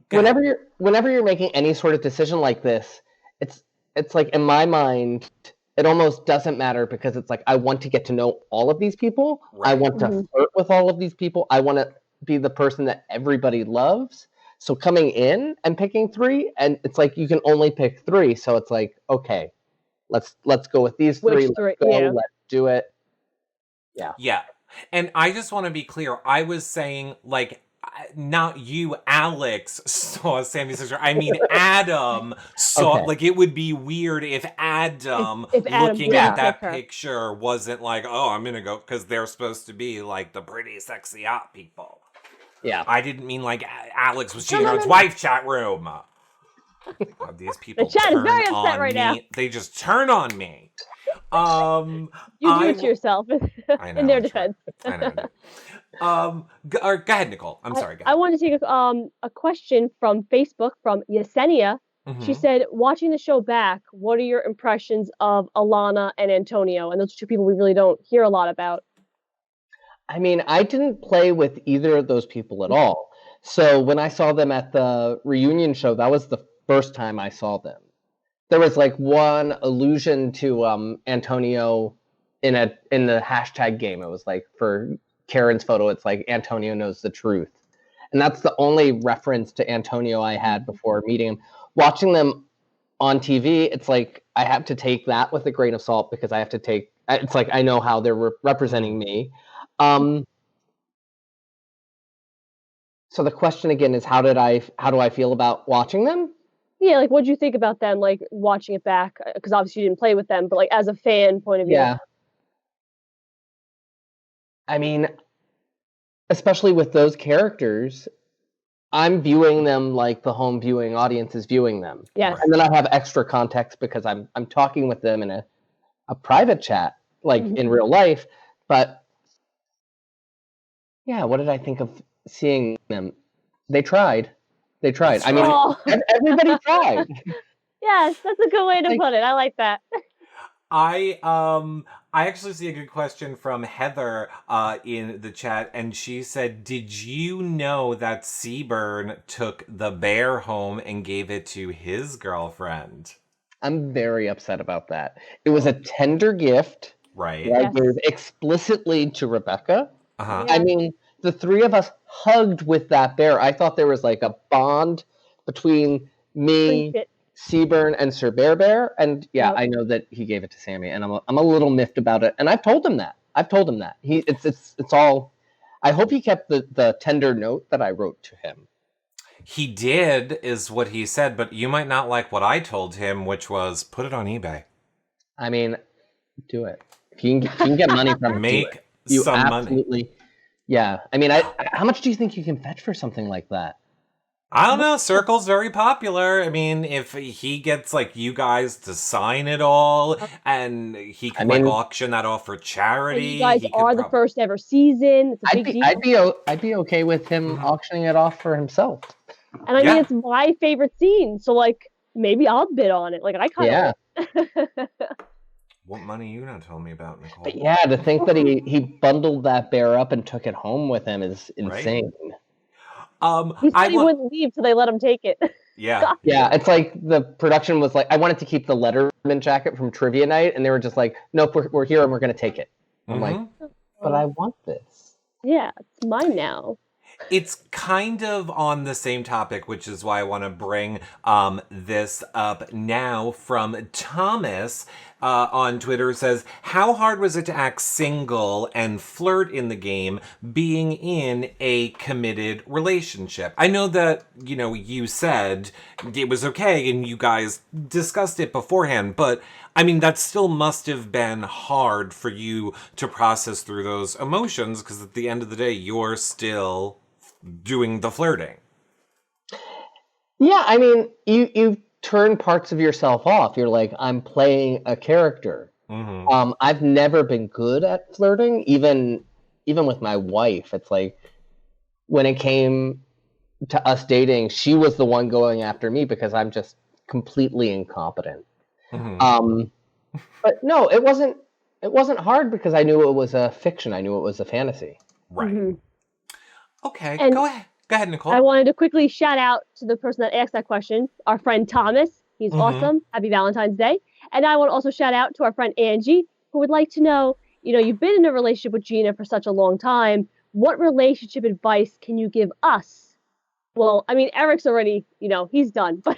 whenever you're making any sort of decision like this, it's like, in my mind, it almost doesn't matter because it's like, I want to get to know all of these people. Right. I want to flirt with all of these people. I want to be the person that everybody loves. So coming in and picking 3, and it's like you can only pick 3. So it's like, okay, let's go with these 3. Let's do it. Yeah. Yeah. And I just want to be clear. I was saying, like, not you, Alex, saw Sammy's sister. I mean, Adam saw, like, it would be weird if Adam, looking at that picture wasn't like, oh, I'm going to go, because they're supposed to be, like, the pretty, sexy hot people. Yeah. I didn't mean, like, Alex was cheating on his wife chat room. God, these people the chat is very upset right now. They just turn on me. You do it to yourself in their defense. I know. Go ahead, Nicole. I'm sorry. I want to take a question from Facebook from Yesenia. Mm-hmm. She said, watching the show back, what are your impressions of Alana and Antonio? And those are 2 people we really don't hear a lot about. I mean, I didn't play with either of those people at all. So when I saw them at the reunion show, that was the first time I saw them. There was like one allusion to Antonio in the hashtag game. It was like for Karen's photo, it's like Antonio knows the truth. And that's the only reference to Antonio I had before meeting him. Watching them on TV, it's like I have to take that with a grain of salt because I have to take, it's like I know how they're representing me. So the question again is, how do I feel about watching them? Yeah, like what did you think about them, like watching it back? Because obviously you didn't play with them, but like as a fan point of view. Yeah. I mean, especially with those characters, I'm viewing them like the home viewing audience is viewing them. Yes. And then I have extra context because I'm talking with them in a private chat, like in real life. But yeah, what did I think of seeing them? They tried. I mean, everybody tried. Yes, that's a good way to put it. I like that. I actually see a good question from Heather in the chat, and she said, did you know that Seaburn took the bear home and gave it to his girlfriend? I'm very upset about that. It was a tender gift. Right. That I gave explicitly to Rebecca. Uh-huh. I mean, the 3 of us hugged with that bear. I thought there was like a bond between me, Seaburn, and Sir Bear. And yeah, I know that he gave it to Sammy, and I'm a little miffed about it. And I've told him that. It's all. I hope he kept the tender note that I wrote to him. He did, is what he said, but you might not like what I told him, which was put it on eBay. I mean, do it. If you can get money from it, make some money. Yeah, I mean, how much do you think you can fetch for something like that? I don't know. Circle's very popular. I mean, if he gets like you guys to sign it all, and he can auction that off for charity. And you guys are the first ever season. It's a big deal. I'd be okay with him auctioning it off for himself. And I mean, it's my favorite scene, so like maybe I'll bid on it. Like I kind of. What money you not telling me about, Nicole? But yeah, to think that he bundled that bear up and took it home with him is insane. He said I he want. wouldn't leave till they let him take it. Yeah. Yeah, it's like the production was like, I wanted to keep the Letterman jacket from trivia night, and they were just like, nope, we're here and we're going to take it. I'm like, but I want this. Yeah, it's mine now. It's kind of on the same topic, which is why I want to bring this up now from Thomas on Twitter. Says, how hard was it to act single and flirt in the game being in a committed relationship? I know that, you said it was okay and you guys discussed it beforehand, but I mean, that still must have been hard for you to process through those emotions, because at the end of the day, you're still doing the flirting. Yeah, I mean, you turn parts of yourself off. You're like, I'm playing a character. Mm-hmm. I've never been good at flirting, even with my wife. It's like, when it came to us dating, she was the one going after me because I'm just completely incompetent. Mm-hmm. But no, it wasn't hard because I knew it was a fiction. I knew it was a fantasy. Right. Mm-hmm. Okay, And go ahead, Nicole. I wanted to quickly shout out to the person that asked that question, our friend Thomas. He's awesome. Happy Valentine's Day. And I want to also shout out to our friend Angie, who would like to know, you've been in a relationship with Gina for such a long time. What relationship advice can you give us? Well, I mean, Eric's already, he's done. But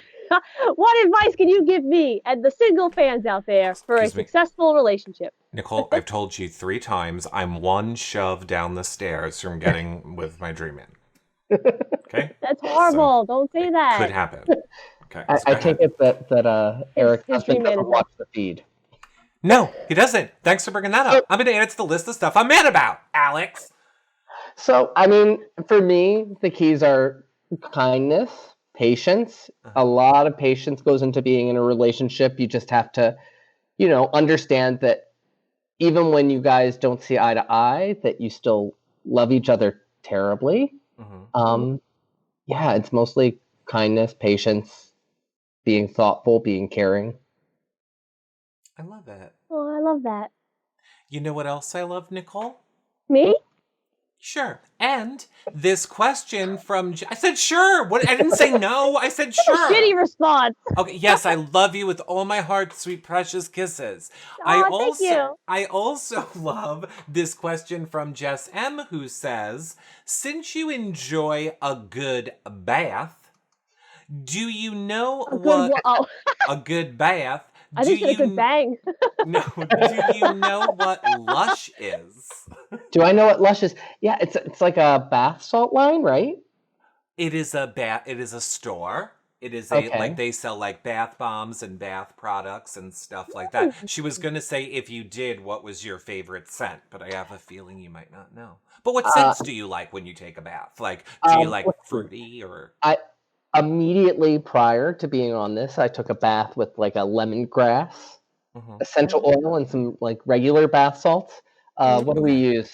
what advice can you give me and the single fans out there for a successful relationship? Nicole, I've told you 3 times I'm one shove down the stairs from getting with my dream in. Okay? That's horrible. Don't say that. Could happen. Okay. I take it that Eric doesn't watch the feed. No, he doesn't. Thanks for bringing that up. I'm going to add it to the list of stuff I'm mad about, Alex. So, I mean, for me, the keys are kindness, patience. A lot of patience goes into being in a relationship. You just have to, understand that even when you guys don't see eye to eye, that you still love each other terribly. Yeah, it's mostly kindness, patience, being thoughtful, being caring. I love it. Oh, I love that. You know what else I love, Nicole? Me? Sure. And this question from... I said sure. What? I didn't say no. I said sure. Shitty response. Okay, yes, I love you with all my heart, sweet precious kisses. Thank you. I also love this question from Jess M, who says, since you enjoy a good bath, do you know a good bath? I think it's a good bang. No, do you know what Lush is? Do I know what Lush is? Yeah, it's like a bath salt line, right? It is a store. It is they sell like bath bombs and bath products and stuff like that. She was going to say, if you did, what was your favorite scent? But I have a feeling you might not know. But what scents do you like when you take a bath? Like, do you like fruity or... Immediately prior to being on this, I took a bath with like a lemongrass, essential oil, and some like regular bath salts. What do we use?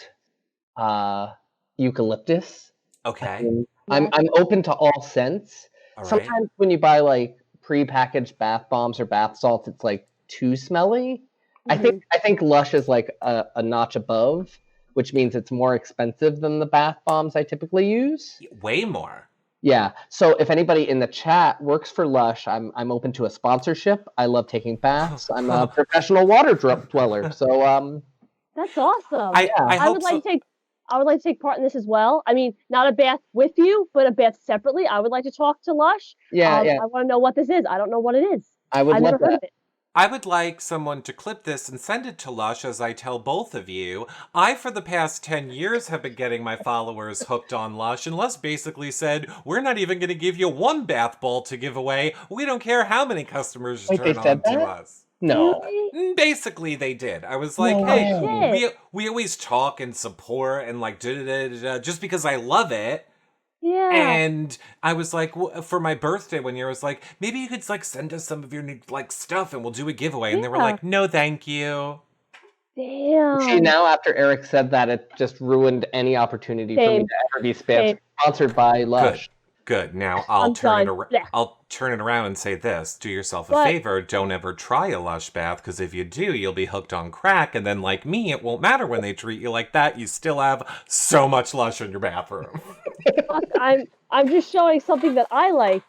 Eucalyptus. Okay. I'm open to all scents. All right. Sometimes when you buy like pre-packaged bath bombs or bath salts, it's like too smelly. I think Lush is like a notch above, which means it's more expensive than the bath bombs I typically use. Way more. Yeah. So if anybody in the chat works for Lush, I'm open to a sponsorship. I love taking baths. I'm a professional water dweller. So that's awesome. I would like to take part in this as well. I mean, not a bath with you, but a bath separately. I would like to talk to Lush. Yeah. I want to know what this is. I don't know what it is. I've never love heard that. of it. I would like someone to clip this and send it to Lush as I tell both of you. I, for the past 10 years, have been getting my followers hooked on Lush, and Lush basically said, we're not even going to give you one bath ball to give away. We don't care how many customers you turn on to us. No. Basically, they did. I was like, hey, we always talk and support and like just because I love it. Yeah. And I was like, for my birthday one year, I was like, maybe you could like send us some of your new like stuff and we'll do a giveaway. And they were like, no, thank you. Damn. See, now after Eric said that, it just ruined any opportunity for me to ever be sponsored by Lush. Good. Now I'll I'm turn it done. around. Yeah. I'll turn it around and say this: do yourself a What? favor. Don't ever try a Lush bath, because if you do, you'll be hooked on crack. And then, like me, it won't matter when they treat you like that. You still have so much Lush in your bathroom. Fuck, I'm just showing something that I like.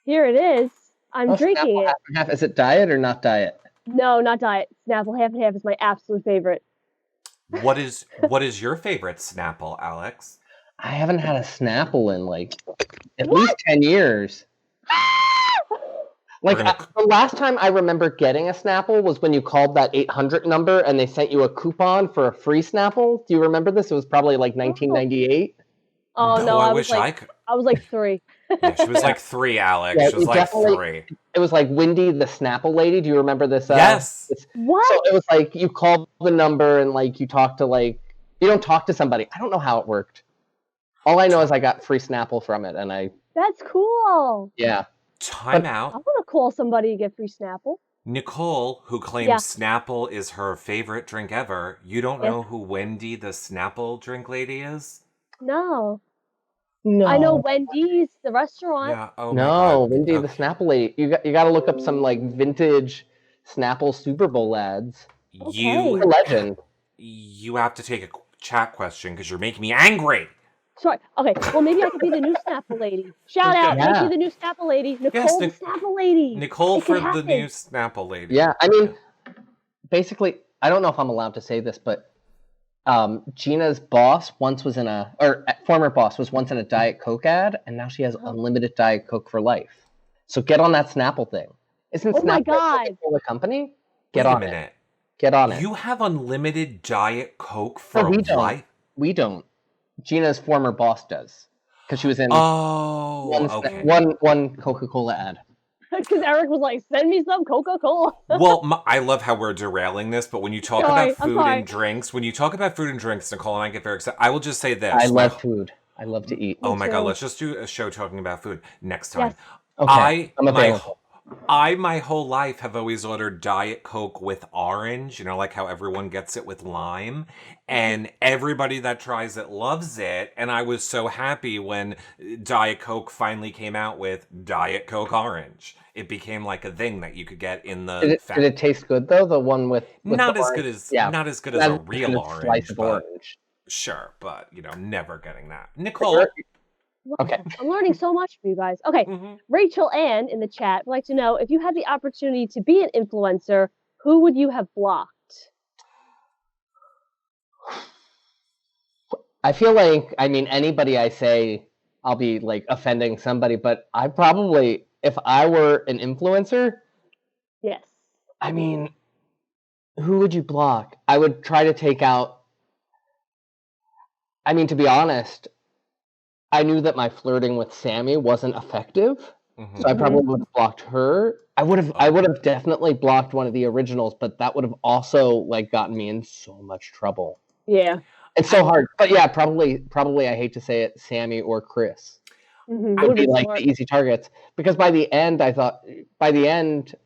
Here it is. I'm drinking Snapple it. half and half. Is it diet or not diet? No, not diet. Snapple half and half is my absolute favorite. What is your favorite Snapple, Alex? I haven't had a Snapple in like at What? least 10 years. Like gonna- the last time I remember getting a Snapple was when you called that 800 number and they sent you a coupon for a free Snapple. Do you remember this? It was probably like 1998. Oh no, I I was wish like, I was like 3. Yeah, she was like 3, Alex. Yeah, she was you like definitely- 3. It was like Wendy the Snapple lady. Do you remember this? Yes. What? So it was like you called the number and like you talk to like you don't talk to somebody. I don't know how it worked. All I know is I got free Snapple from it, and That's cool. yeah. Time I out. want to call somebody to get free Snapple. Nicole, who claims Yeah. Snapple is her favorite drink ever, you don't Yes. know who Wendy the Snapple drink lady is? No. No, I know Wendy's, the restaurant. Yeah. Oh my no, god. Wendy Okay. the Snapple lady. You got to look up some like vintage Snapple Super Bowl ads. Okay. She's a You legend. you have to take a chat question because you're making me angry. Sorry. Okay. Well, maybe I could be the new Snapple lady. Shout out. Yeah. Make me the new Snapple lady. Nicole Yes, the Snapple lady. Nicole It can for the happen. new Snapple lady. Yeah, I mean, basically, I don't know if I'm allowed to say this, but Gina's boss former boss was once in a Diet Coke ad, and now she has unlimited Diet Coke for life. So get on that Snapple thing. Isn't Oh my Snapple God. a company? Wait Get a on it. minute. Get on it. You have unlimited Diet Coke No, for we don't. life? We don't. Gina's former boss does, because she was in Oh, okay. one Coca-Cola ad. Because Eric was like, send me some Coca-Cola. Well, I love how we're derailing this, but when you talk Sorry, about I'm food sorry. and drinks, Nicole and I get very excited. I will just say this. I love food. I love to eat. Oh Me my god, too. let's just do a show talking about food next time. Yes. Okay, I'm available. My whole life have always ordered Diet Coke with orange, like how everyone gets it with lime. And everybody that tries it loves it. And I was so happy when Diet Coke finally came out with Diet Coke Orange. It became like a thing that you could get in the Did it taste good though? The one with not the as orange? good as Yeah. not as good Not as a as good real as orange, slice of but orange. sure, but never getting that. Nicole. Okay. I'm learning so much from you guys. Okay. Mhm. Rachel Ann in the chat would like to know, if you had the opportunity to be an influencer, who would you have blocked? I feel like, anybody I say, I'll be like offending somebody, but I probably, if I were an influencer, Yes. who would you block? I would try to take out, to be honest, I knew that my flirting with Sammy wasn't effective, Mhm. so I probably would have blocked her. I would have definitely blocked one of the originals, but that would have also gotten me in so much trouble. Yeah. It's so hard. But yeah, probably I hate to say it, Sammy or Chris would be like the easy targets. Because by the end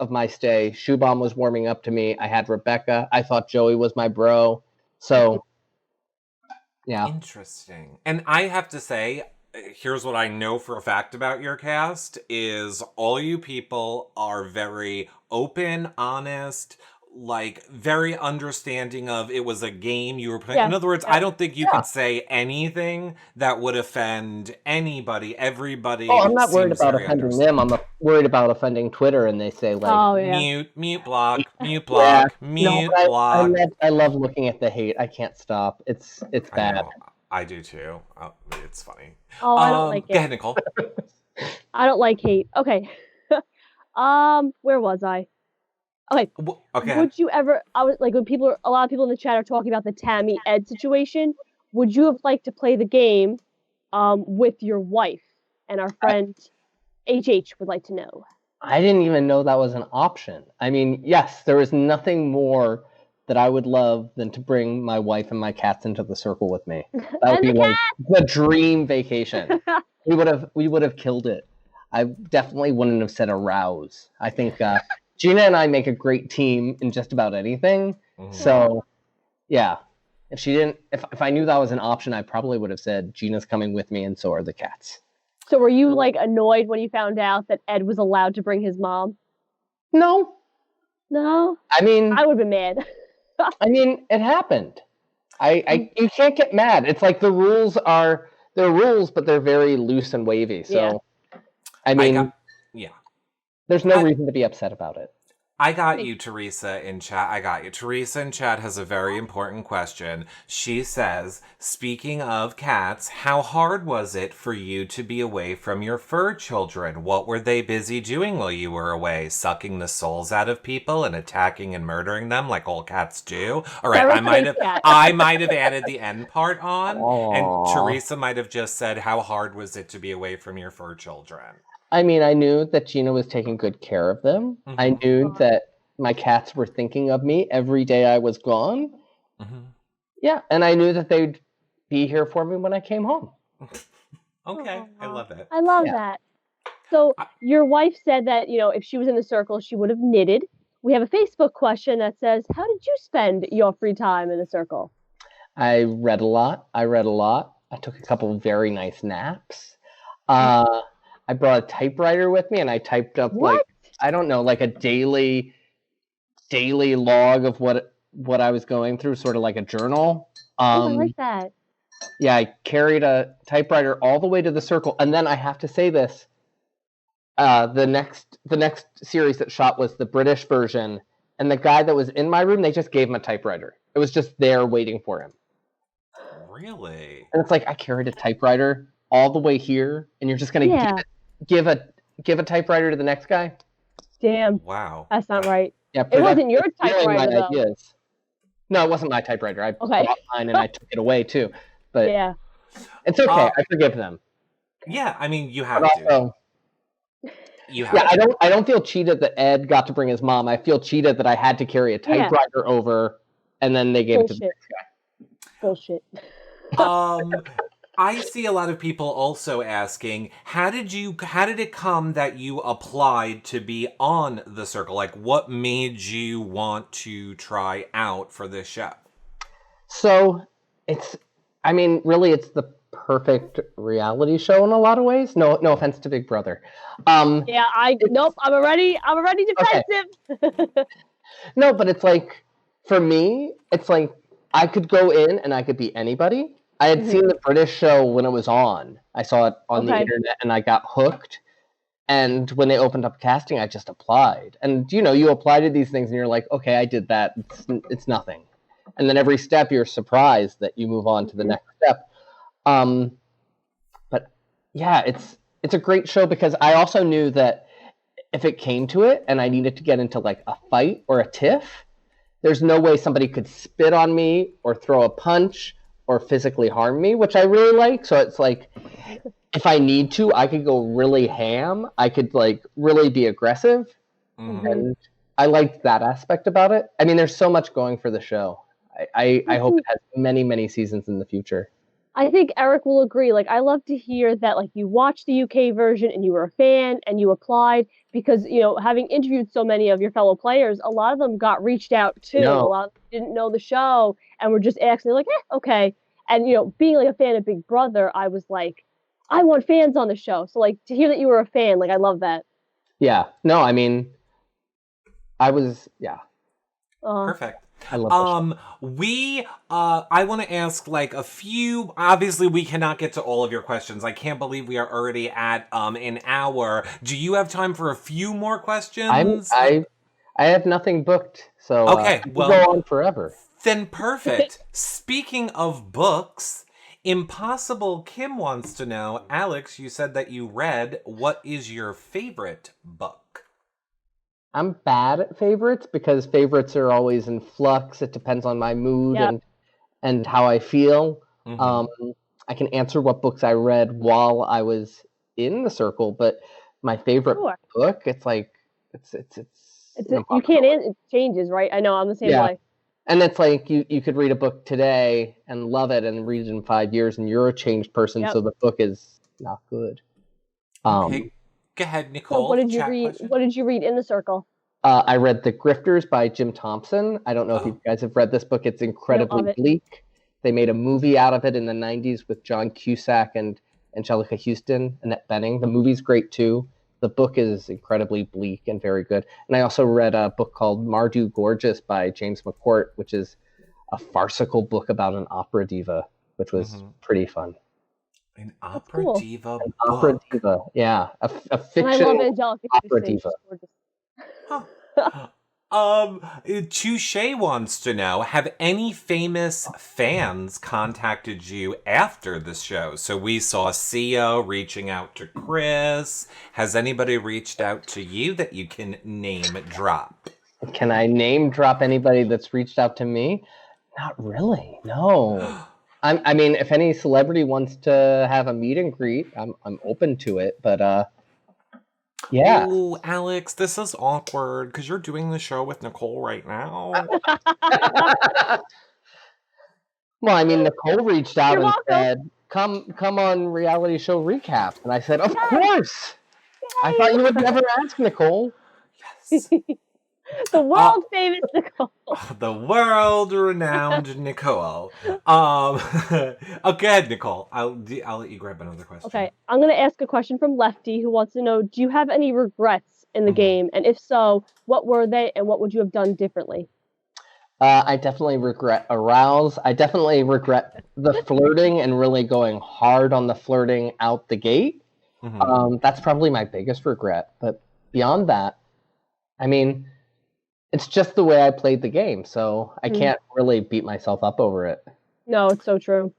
of my stay, Shubham was warming up to me. I had Rebecca. I thought Joey was my bro. So yeah. Interesting. And I have to say, here's what I know for a fact about your cast is all you people are very open, honest, very understanding of it was a game you were playing. Yeah. In other words, I don't think you could say anything that would offend anybody. Everybody. Oh, I'm not worried seems about very offending them. I'm worried about offending Twitter, and they say Oh, yeah. mute block, mute block, mute block. I love looking at the hate. I can't stop. It's I bad. know. I do too. Oh, it's funny. Oh, I don't like Go it. ahead, Nicole. I don't like hate. Okay. Where was I? Okay. Okay. Would you ever? I was like, when a lot of people in the chat are talking about the Tammy Ed situation. Would you have liked to play the game, with your wife? And our friend HH would like to know. I didn't even know that was an option. Yes, there is nothing more that I would love than to bring my wife and my cats into the circle with me. That would be like the dream vacation. We would have killed it. I definitely wouldn't have said arouse. I think Gina and I make a great team in just about anything. Mhm. So yeah, if I knew that was an option, I probably would have said Gina's coming with me and so are the cats. So were you like annoyed when you found out that Ed was allowed to bring his mom? No, No, I mean, I would have been mad. it happened. You can't get mad. It's like they're rules, but they're very loose and wavy. So, I mean, Yeah. there's no reason to be upset about it. I got you, Teresa, in chat. I got you. Teresa in chat has a very important question. She says, speaking of cats, how hard was it for you to be away from your fur children? What were they busy doing while you were away? Sucking the souls out of people and attacking and murdering them like all cats do? All right, I might have added the end part on, and Teresa might have just said, how hard was it to be away from your fur children? I mean, I knew that Gina was taking good care of them. Mm-hmm. I knew that my cats were thinking of me every day I was gone. Mm-hmm. Yeah, and I knew that they'd be here for me when I came home. Okay, I love it. I love that. So your wife said that, if she was in the circle, she would have knitted. We have a Facebook question that says, how did you spend your free time in the circle? I read a lot. I took a couple of very nice naps. I brought a typewriter with me, and I typed up like a daily log of what I was going through, sort of like a journal. I like that. Yeah, I carried a typewriter all the way to the circle, and then I have to say this: the next series that shot was the British version, and the guy that was in my room, they just gave him a typewriter. It was just there waiting for him. Really? And it's like, I carried a typewriter all the way here, and you're just gonna give a typewriter to the next guy? Damn. Wow. That's not right. Yeah, it wasn't your typewriter, though. Ideas. No, it wasn't my typewriter. I bought mine and I took it away too. But yeah, it's okay. I forgive them. Yeah, I mean, you have to. I don't feel cheated that Ed got to bring his mom. I feel cheated that I had to carry a typewriter over, and then they gave it to the next guy. Bullshit. I see a lot of people also asking, how did it come that you applied to be on The Circle? Like, what made you want to try out for this show? So really it's the perfect reality show in a lot of ways. No offense to Big Brother. I'm already defensive. Okay. No, but it's like, for me, it's like I could go in and I could be anybody. I had seen the British show when it was on. I saw it on the internet and I got hooked. And when they opened up casting, I just applied. And, you apply to these things and you're like, okay, I did that. It's nothing. And then every step you're surprised that you move on to the next step. But yeah, it's a great show because I also knew that if it came to it and I needed to get into like a fight or a tiff, there's no way somebody could spit on me or throw a punch or physically harm me, which I really like. So it's like, if I need to, I could go really ham. I could like really be aggressive. Mm-hmm. And I liked that aspect about it. I mean, there's so much going for the show. I hope it has many, many seasons in the future. I think Eric will agree. Like, I love to hear that, like, you watched the UK version and you were a fan and you applied because, having interviewed so many of your fellow players, a lot of them got reached out too. A lot of them didn't know the show and were just asking, like, okay. And, being like a fan of Big Brother, I was like, I want fans on the show. So, like, to hear that you were a fan, like, I love that. Yeah. No, I mean, I was, Perfect. I love I want to ask like a few, obviously we cannot get to all of your questions. I can't believe we are already at an hour. Do you have time for a few more questions? I have nothing booked, so okay, well, go on forever. Then perfect. Speaking of books, Impossible Kim wants to know, Alex, you said that you read. What is your favorite book? I'm bad at favorites because favorites are always in flux. It depends on my mood and how I feel. Mm-hmm. I can answer what books I read while I was in the circle, but my favorite book, it's like it's you can't. It changes, right? I know. I'm the same way. And it's like you could read a book today and love it, and read it in 5 years, and you're a changed person. So the book is not good. Okay. Go ahead, Nicole. So what did you read? Question? What did you read in the circle? I read The Grifters by Jim Thompson. I don't know if you guys have read this book. It's incredibly bleak. They made a movie out of it in the 90s with John Cusack and Angelica Houston, Annette Bening. The movie's great too. The book is incredibly bleak and very good. And I also read a book called Mardu Gorgeous by James McCourt, which is a farcical book about an opera diva, which was pretty fun. An That's opera cool. diva An book. opera diva, yeah. A And I fiction love Angelica opera Houston. diva. She's gorgeous. Touche wants to know, have any famous fans contacted you after the show? So we saw Sia reaching out to Chris. Has anybody reached out to you that you can name drop? Can I name drop anybody that's reached out to me? Not really, no. I mean, if any celebrity wants to have a meet and greet, I'm open to it. But yeah. Ooh, Alex, this is awkward because you're doing the show with Nicole right now. Well, I mean, Nicole reached out You're and welcome. said, "Come on, reality show recap," and I said, "Of Yes. course." I thought you would never ask, Nicole. Yes. The world famous Nicole. The world-renowned Nicole. Okay, Nicole. I'll let you grab another question. Okay, I'm going to ask a question from Lefty, who wants to know, do you have any regrets in the game? And if so, what were they and what would you have done differently? I definitely regret arouse. I definitely regret the flirting and really going hard on the flirting out the gate. That's probably my biggest regret. But beyond that, I mean, it's just the way I played the game, so I can't really beat myself up over it. No, it's so true.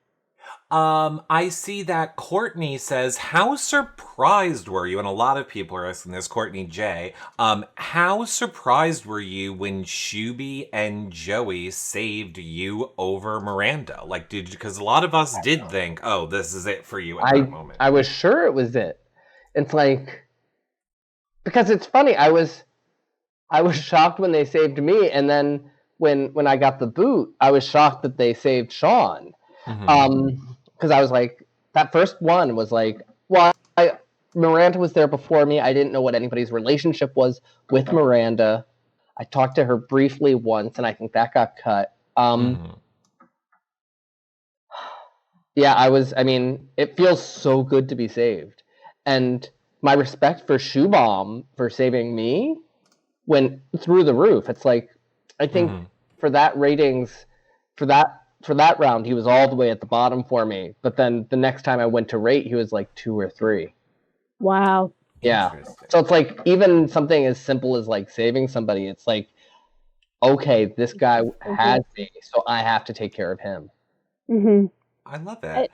I see that Courtney says, how surprised were you? And a lot of people are asking this, Courtney J. How surprised were you when Shuby and Joey saved you over Miranda? Like, because a lot of us did think, oh, this is it for you at that moment. I was sure it was it. It's like, because it's funny, I was shocked when they saved me, and then when I got the boot, I was shocked that they saved Sean. Because I was like, that first one was like, well, Miranda was there before me. I didn't know what anybody's relationship was with Miranda. I talked to her briefly once, and I think that got cut. Yeah, I mean, it feels so good to be saved. And my respect for Shoebomb for saving me went through the roof. It's like, I think for that ratings, for that round, he was all the way at the bottom for me. But then the next time I went to rate, he was like 2 or 3. Wow. Yeah. So it's like, even something as simple as like saving somebody, it's like, okay, this guy has me, so I have to take care of him. I love that.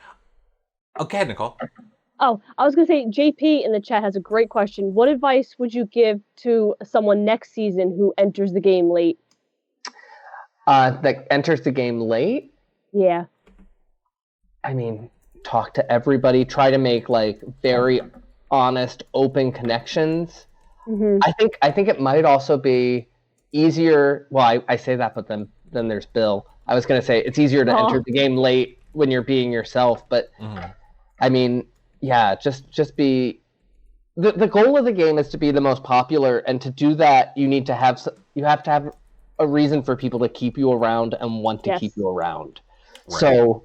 Okay, Nicole. Oh, I was going to say, JP in the chat has a great question. What advice would you give to someone next season who enters the game late? That enters the game late? Yeah. I mean, talk to everybody. Try to make like very honest, open connections. I think it might also be easier. Well, I say that, but then there's Bill. I was going to say it's easier to enter the game late when you're being yourself, but I mean, yeah, just be. The goal of the game is to be the most popular, and to do that, you have to have a reason for people to keep you around and want to keep you around. Right. So,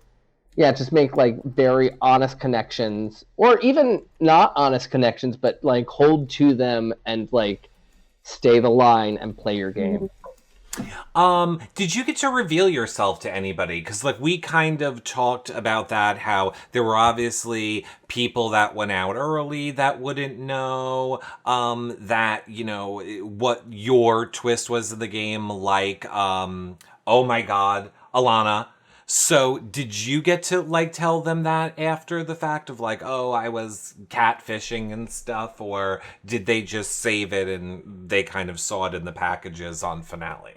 yeah, just make like very honest connections, or even not honest connections, but like hold to them and like stay the line and play your game. Did you get to reveal yourself to anybody? Because like we kind of talked about that, how there were obviously people that went out early that wouldn't know that, you know, what your twist was of the game, like oh my god, Alana. So did you get to like tell them that after the fact of like, oh, I was catfishing and stuff, or did they just save it and they kind of saw it in the packages on finale?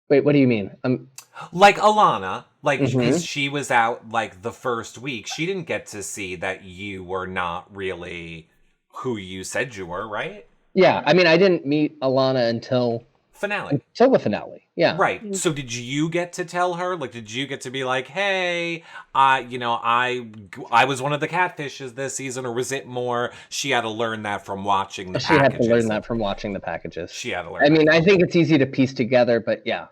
Wait, what do you mean? Like Alana, like because she was out like the first week, she didn't get to see that you were not really who you said you were, right? Yeah, I mean, I didn't meet Alana until the finale. Yeah. Right. So did you get to tell her? Like, did you get to be like, hey, I was one of the catfishes this season, or was it more she had to learn that from watching the packages? She had to learn that from watching the packages. She had to learn. I mean, I think it's easy to piece together, but yeah.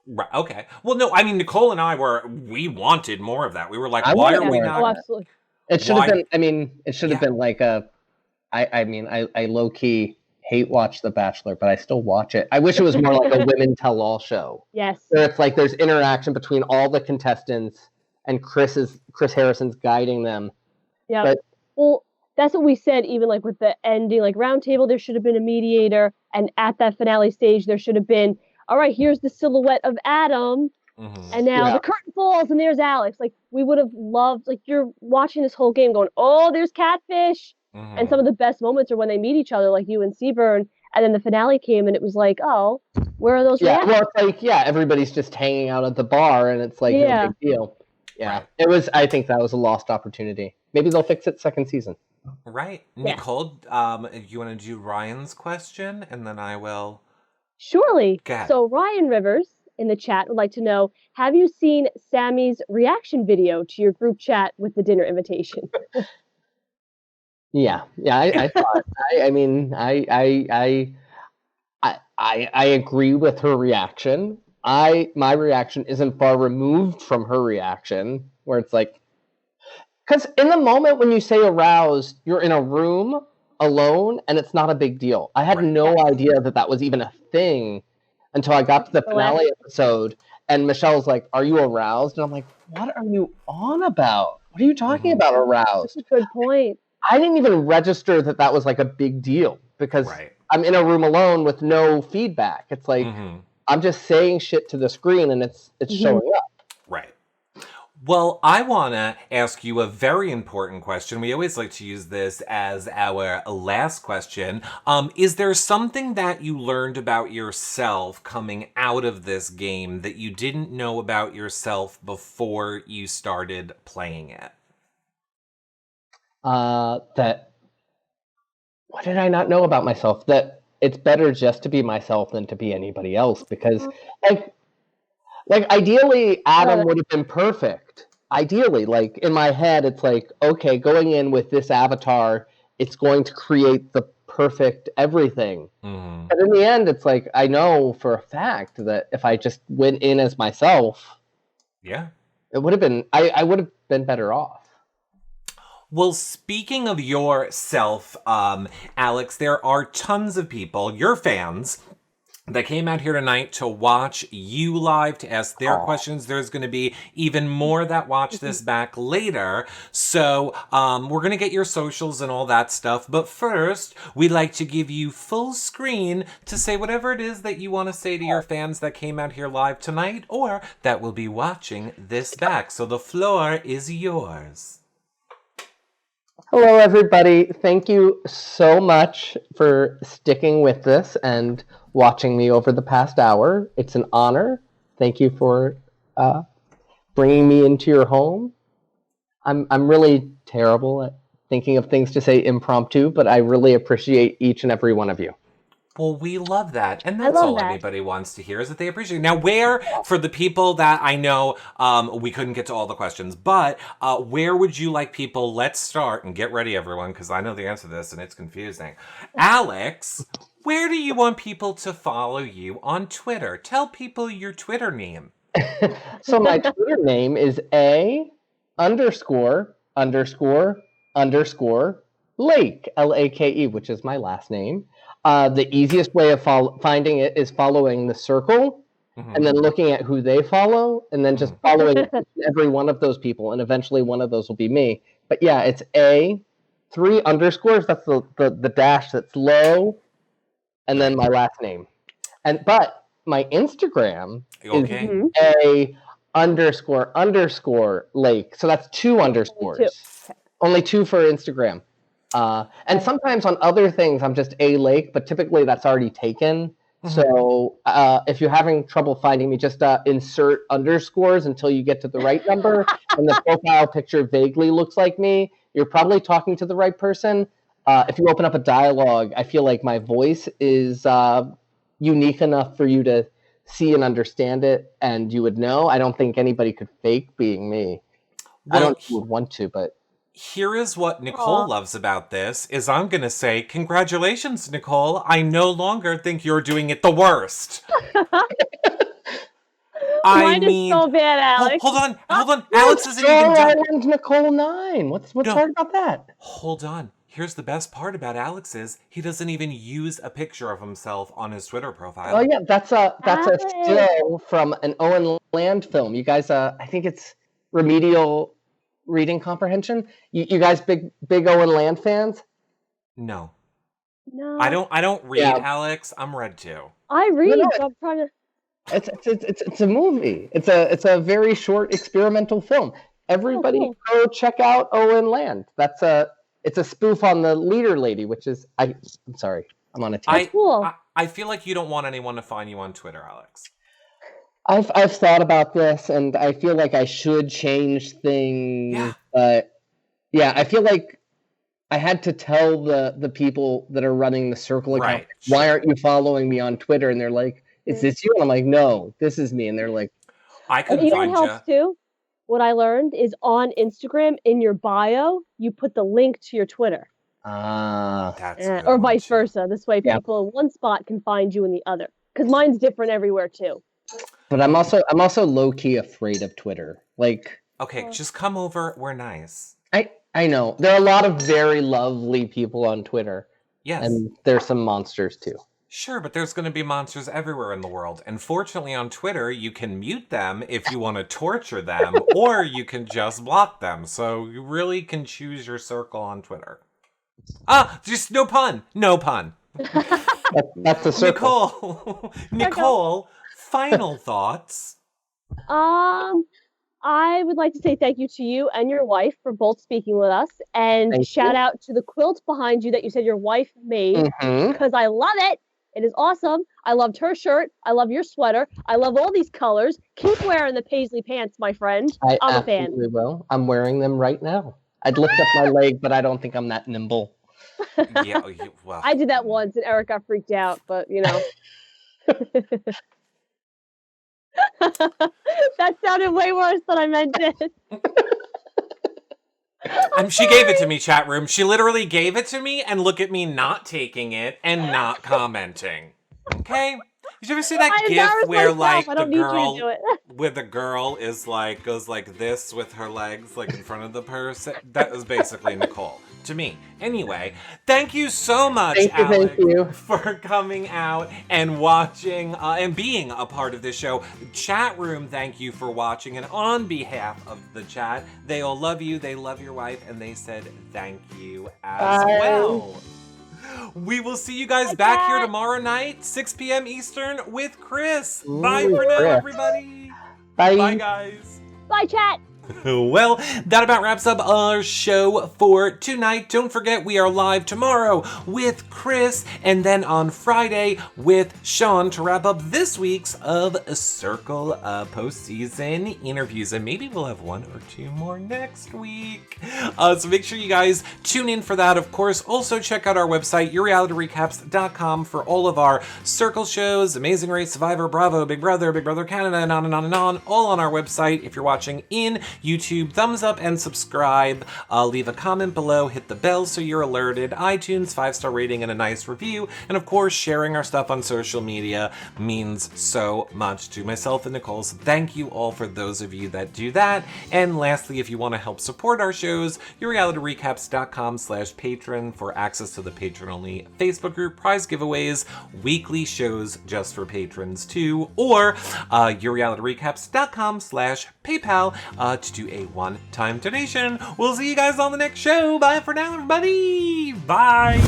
Right. Okay. Well, no, I mean, Nicole and we wanted more of that. We were like, why are we not? Oh, absolutely. It should have been. I mean, it should have Yeah. been like a. I low key hate watch The Bachelor, but I still watch it. I wish it was more like a women tell all show. Yes. Where it's like there's interaction between all the contestants and Chris Harrison's guiding them. Yeah. But well, that's what we said. Even like with the ending, like round table, there should have been a mediator, and at that finale stage, there should have been. All right, here's the silhouette of Adam. And now the curtain falls and there's Alex. Like we would have loved, like you're watching this whole game going, oh, there's catfish. And some of the best moments are when they meet each other, like you and Seaburn. And then the finale came and it was like, oh, where are those reactions? Well, it's like, everybody's just hanging out at the bar and it's like no big deal. Yeah. Right. It was, I think that was a lost opportunity. Maybe they'll fix it second season. Right. Yeah. Nicole, you want to do Ryan's question and then I will. Surely. Go ahead. So Ryan Rivers in the chat would like to know, have you seen Sammy's reaction video to your group chat with the dinner invitation? Yeah, I thought. I agree with her reaction. My reaction isn't far removed from her reaction, where it's like, because in the moment when you say aroused, you're in a room alone, and it's not a big deal. I had no idea that was even a thing until I got to the finale episode, and Michelle's like, "Are you aroused?" And I'm like, "What are you on about? What are you talking about, aroused?" That's a good point. I didn't even register that was like a big deal because I'm in a room alone with no feedback. It's like I'm just saying shit to the screen and it's showing up. Right. Well, I want to ask you a very important question. We always like to use this as our last question. Is there something that you learned about yourself coming out of this game that you didn't know about yourself before you started playing it? That what did I not know about myself? That it's better just to be myself than to be anybody else, because like ideally Adam would have been perfect. Ideally, like in my head, it's like, okay, going in with this avatar, it's going to create the perfect everything. But in the end, it's like, I know for a fact that if I just went in as myself, it would have been, I would have been better off. Well, speaking of yourself, Alex, there are tons of people, your fans, that came out here tonight to watch you live, to ask their questions. There's going to be even more that watch this back later. So we're going to get your socials and all that stuff. But first, we'd like to give you full screen to say whatever it is that you want to say to your fans that came out here live tonight or that will be watching this back. So the floor is yours. Hello, everybody. Thank you so much for sticking with this and watching me over the past hour. It's an honor. Thank you for bringing me into your home. I'm really terrible at thinking of things to say impromptu, but I really appreciate each and every one of you. Well, we love that. And that's all anybody wants to hear is that they appreciate it. Now, where, for the people that I know, we couldn't get to all the questions, but where would you like people, let's start, and get ready, everyone, because I know the answer to this, and it's confusing. Alex, where do you want people to follow you on Twitter? Tell people your Twitter name. So my Twitter name is ____ Lake, Lake, which is my last name. The easiest way of finding it is following the circle and then looking at who they follow and then just following every one of those people. And eventually one of those will be me. But yeah, it's ___. That's the dash that's low. And then my last name. But my Instagram is ___ Lake. So that's 2 underscores. Only 2 for Instagram. And sometimes on other things, I'm just A Lake, but typically that's already taken. So if you're having trouble finding me, just insert underscores until you get to the right number. And the profile picture vaguely looks like me. You're probably talking to the right person. If you open up a dialogue, I feel like my voice is unique enough for you to see and understand it, and you would know. I don't think anybody could fake being me. Well, I don't think you would want to, but... Here is what Nicole loves about this, is I'm going to say, congratulations, Nicole. I no longer think you're doing it the worst. Mine is so bad, Alex. Hold on. Alex isn't even Star done. Island Nicole 9. What's No. hard about that? Hold on. Here's the best part about Alex is he doesn't even use a picture of himself on his Twitter profile. Oh yeah, that's a Alex. still from an Owen Land film. You guys, I think it's Remedial Reading Comprehension. You guys big Owen Land fans? No. No. I don't read, Yeah. Alex. I'm read too. I read, No, so I'm trying to. It's a movie. It's a very short experimental film. Everybody cool. go check out Owen Land. It's a spoof on the Leader Lady, which is I'm sorry, I'm on a tangent. Cool. I feel like you don't want anyone to find you on Twitter, Alex. I've thought about this, and I feel like I should change things. Yeah. But yeah, I feel like I had to tell the people that are running the Circle account, Right. why aren't you following me on Twitter? And they're like, is this you? And I'm like, no, this is me. And they're like, I And couldn't you know what find helps you. too? What I learned is on Instagram, in your bio, you put the link to your Twitter. That's a good Or one, vice too. versa. This way Yeah. people in one spot can find you in the other. Because mine's different everywhere too. but I'm also low key afraid of Twitter. Like, Okay, just come over. We're nice. I know there are a lot of very lovely people on Twitter, Yes. and there's some monsters too. Sure, but there's going to be monsters everywhere in the world. And fortunately on Twitter, you can mute them if you want to torture them, or you can just block them. So you really can choose your circle on Twitter. Just no pun. No pun. That's a circle. Nicole, final thoughts. I would like to say thank you to you and your wife for both speaking with us. And Thank shout you. out to the quilt behind you that you said your wife made. Mhm. Because I love it. It is awesome. I loved her shirt. I love your sweater. I love all these colors. Keep wearing the paisley pants, my friend. I I'm a fan. absolutely will. I'm wearing them right now. I'd lift up my leg, but I don't think I'm that nimble. Yeah, well. I did that once and Eric got freaked out, but you know. That sounded way worse than I meant it. She gave it to me, chat room. She literally gave it to me, and look at me not taking it and not commenting. Okay? Did you ever see that I gif embarrassed where myself. like I the don't need you to girl do it. where the girl is like goes like this with her legs like in front of the person? That was basically Nicole to me. Anyway, thank you so much, Thank Alex, you. for coming out and watching and being a part of this show. Chat room, thank you for watching, and on behalf of the chat, they all love you, they love your wife, and they said thank you as Bye. well. We will see you guys back here tomorrow night, 6 p.m. Eastern with Chris. Bye Ooh, for now, Chris. everybody. Bye. Bye, guys. Bye, chat. Well, that about wraps up our show for tonight. Don't forget, we are live tomorrow with Chris, and then on Friday with Sean to wrap up this week's of Circle postseason interviews, and maybe we'll have one or two more next week. So make sure you guys tune in for that. Of course, also check out our website, yourrealityrecaps.com, for all of our Circle shows, Amazing Race, Survivor, Bravo, Big Brother Canada, and on and on and on, all on our website. If you're watching in YouTube, thumbs up and subscribe. Leave a comment below, hit the bell so you're alerted. iTunes, 5-star rating and a nice review. And of course, sharing our stuff on social media means so much to myself and Nicole. So thank you all for those of you that do that. And lastly, if you want to help support our shows, yourrealityrecaps.com/patron for access to the patron-only Facebook group, prize giveaways, weekly shows just for patrons too, or yourrealityrecaps.com/PayPal to do a one-time donation. We'll see you guys on the next show. Bye for now, everybody. Bye.